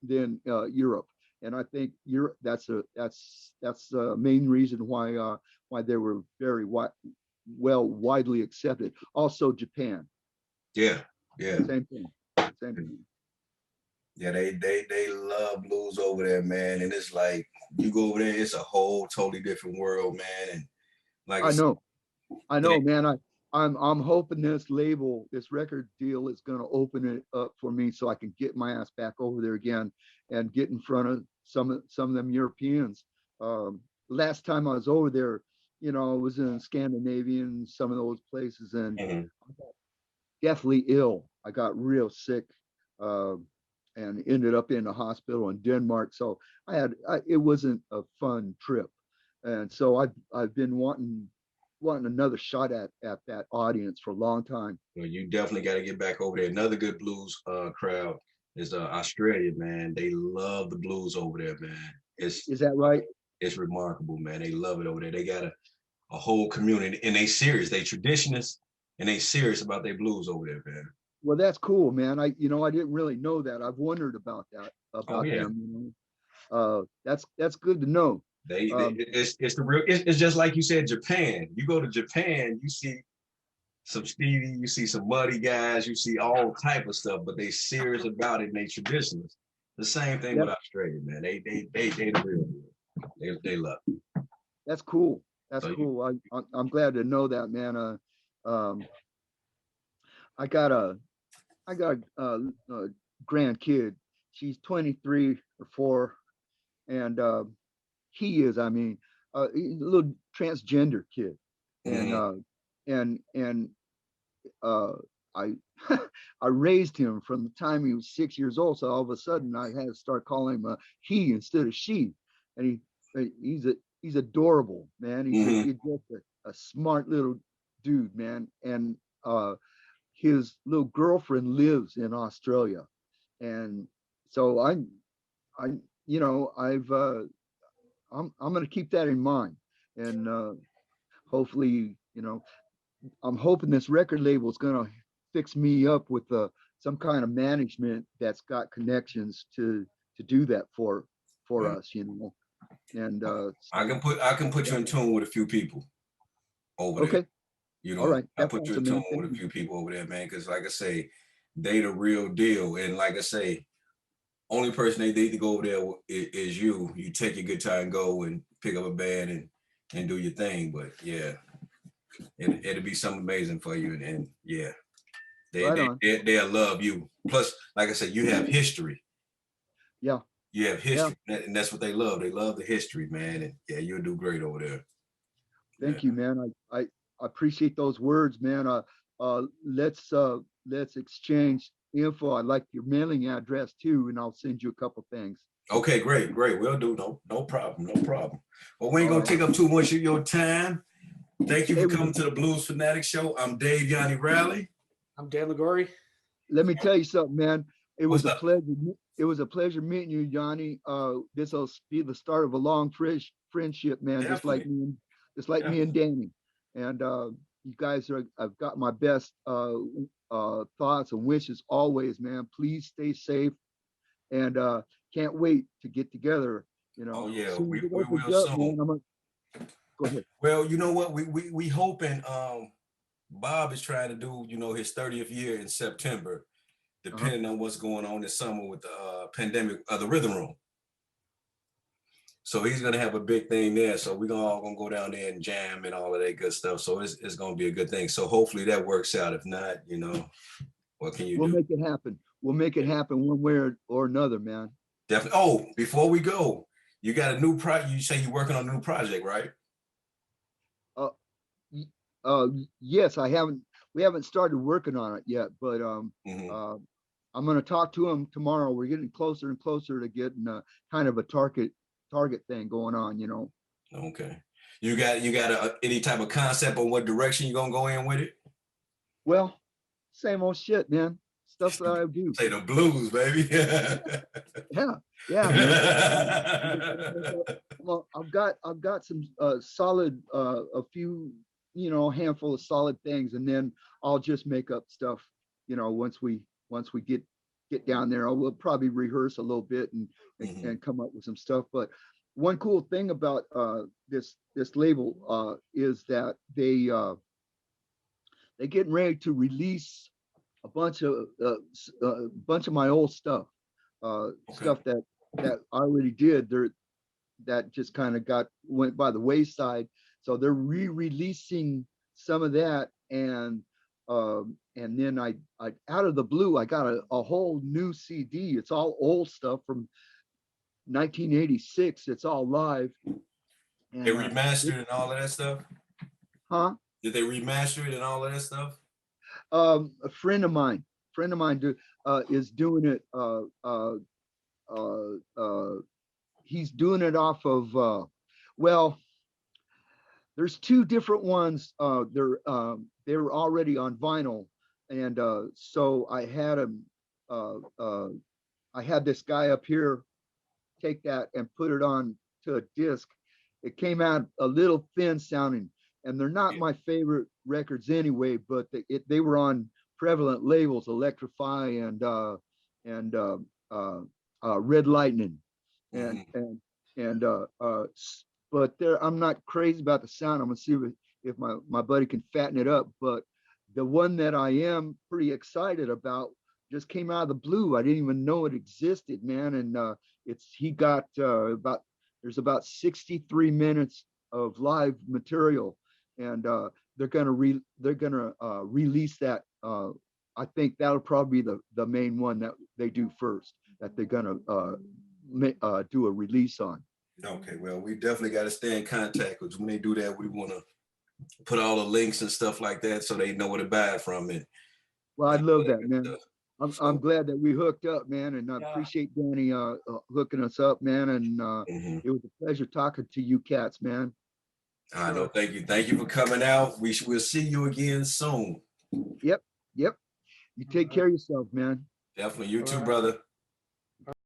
Europe. And I think Europe, that's the main reason why they were very widely accepted. Also, Japan. Yeah. Same thing. Yeah, they love blues over there, man. And it's like you go over there, it's a whole totally different world, man. And like I know, man. I'm hoping this record deal is going to open it up for me so I can get my ass back over there again and get in front of some of them Europeans. Last time I was over there, you know, I was in Scandinavia and some of those places, and I got deathly ill. I got real sick and ended up in the hospital in Denmark. So it wasn't a fun trip, and so I've been wanting another shot at that audience for a long time. Well, you definitely got to get back over there. Another good blues crowd is Australia, man. They love the blues over there, man. Is that right? It's remarkable, man. They love it over there. They got a whole community, and they serious. They traditionists, and they serious about their blues over there, man. Well, that's cool, man. I didn't really know that. I've wondered about that them. You know, that's good to know. It's the real. It's just like you said, Japan. You go to Japan, you see some Stevie, you see some Muddy guys, you see all type of stuff, but they serious about it and they traditionalists. The same thing with Australia, man. They the real deal. They love it. That's cool. That's cool. I'm glad to know that, man. I got a grandkid. She's 23 or 4, and he is, I mean, he's a little transgender kid, and I I raised him from the time he was 6 years old. So all of a sudden, I had to start calling him he instead of she, and he's adorable, man. He's just a smart little dude, man, and his little girlfriend lives in Australia, and so I'm going to keep that in mind, and hopefully, I'm hoping this record label is going to fix me up with some kind of management that's got connections to do that for us, And I can put you in tune with a few people over there. Okay. All right. I put you in tune with a few people over there, man, because like I say, they the real deal. And like I say, only person they need to go over there is you. You take your guitar and go and pick up a band and do your thing. But yeah, it'll be something amazing for you. And yeah, they'll love you. Plus, like I said, you have history. Yeah. You have history, and that's what they love. They love the history, man. And yeah, you'll do great over there. Thank you, man. I appreciate those words, man. Let's exchange info. I'd like your mailing address too, and I'll send you a couple things. Okay, great. We'll do. No problem. Well, we ain't All gonna right. take up too much of your time. Thank you Hey, for coming to the Blues Fanatics show. I'm Dave Yanni Riley. I'm Dan Ligori. let me tell you something, man. It was What's a up? pleasure. It was a pleasure meeting you, Johnny. This will be the start of a long friendship, man. Just like Definitely. me and Danny. And you guys are. I've got my best thoughts and wishes always, man. Please stay safe, and can't wait to get together. You know, Oh yeah, as soon as we it opens will up, soon. man. I'm gonna go ahead. Well, you know what? We hoping Bob is trying to do, his 30th year in September, Uh-huh. depending on what's going on this summer with the pandemic of the Rhythm Room. So he's gonna have a big thing there. So we're all gonna go down there and jam and all of that good stuff. So it's gonna be a good thing. So hopefully that works out. If not, what can you We'll do? make it happen. We'll make it happen one way or another, man. Definitely. Oh, before we go, you got a new project. You say you're working on a new project, right? Uh, uh, yes, I haven't. We haven't started working on it yet, but Mm-hmm. uh, I'm going to talk to him tomorrow. We're getting closer and closer to getting kind of a target thing going on. Okay. You got any type of concept on what direction you're gonna go in with it? Well, same old shit, man. Stuff that I do. Say the blues, baby. Yeah, man. Well, I've got some solid a few handful of solid things, and then I'll just make up stuff. Once we get down there, we'll probably rehearse a little bit and come up with some stuff. But one cool thing about this label is that they're getting ready to release a bunch of my old stuff, stuff that I already did. That just kind of went by the wayside. So they're re-releasing some of that, and then I out of the blue I got a whole new CD. It's all old stuff from 1986. It's all live. They And remastered and all of that stuff. huh? Did they remaster it and all of that stuff? A friend of mine is doing it. He's doing it off of well, there's two different ones. They were already on vinyl, and so I had this guy up here take that and put it on to a disc. It came out a little thin sounding, and they're not my favorite records anyway. But they were on prevalent labels, Electrify and Red Lightning, and Mm-hmm. and but I'm not crazy about the sound. I'm gonna see if my buddy can fatten it up. But the one that I am pretty excited about just came out of the blue. I didn't even know it existed, man. And he got there's about 63 minutes of live material, and they're gonna release that. I think that'll probably be the main one that they do first, that they're gonna do a release on. Okay, well, we definitely got to stay in contact because when they do that, we want to put all the links and stuff like that so they know where to buy it from it. Well, I And all love that that, good man. stuff. I'm So, glad that we hooked up, man, and I appreciate Danny hooking us up, man. And it was a pleasure talking to you cats, man. I know. Thank you. Thank you for coming out. We'll see you again soon. Yep, yep. You take care of yourself, man. Definitely. You All too, right. brother.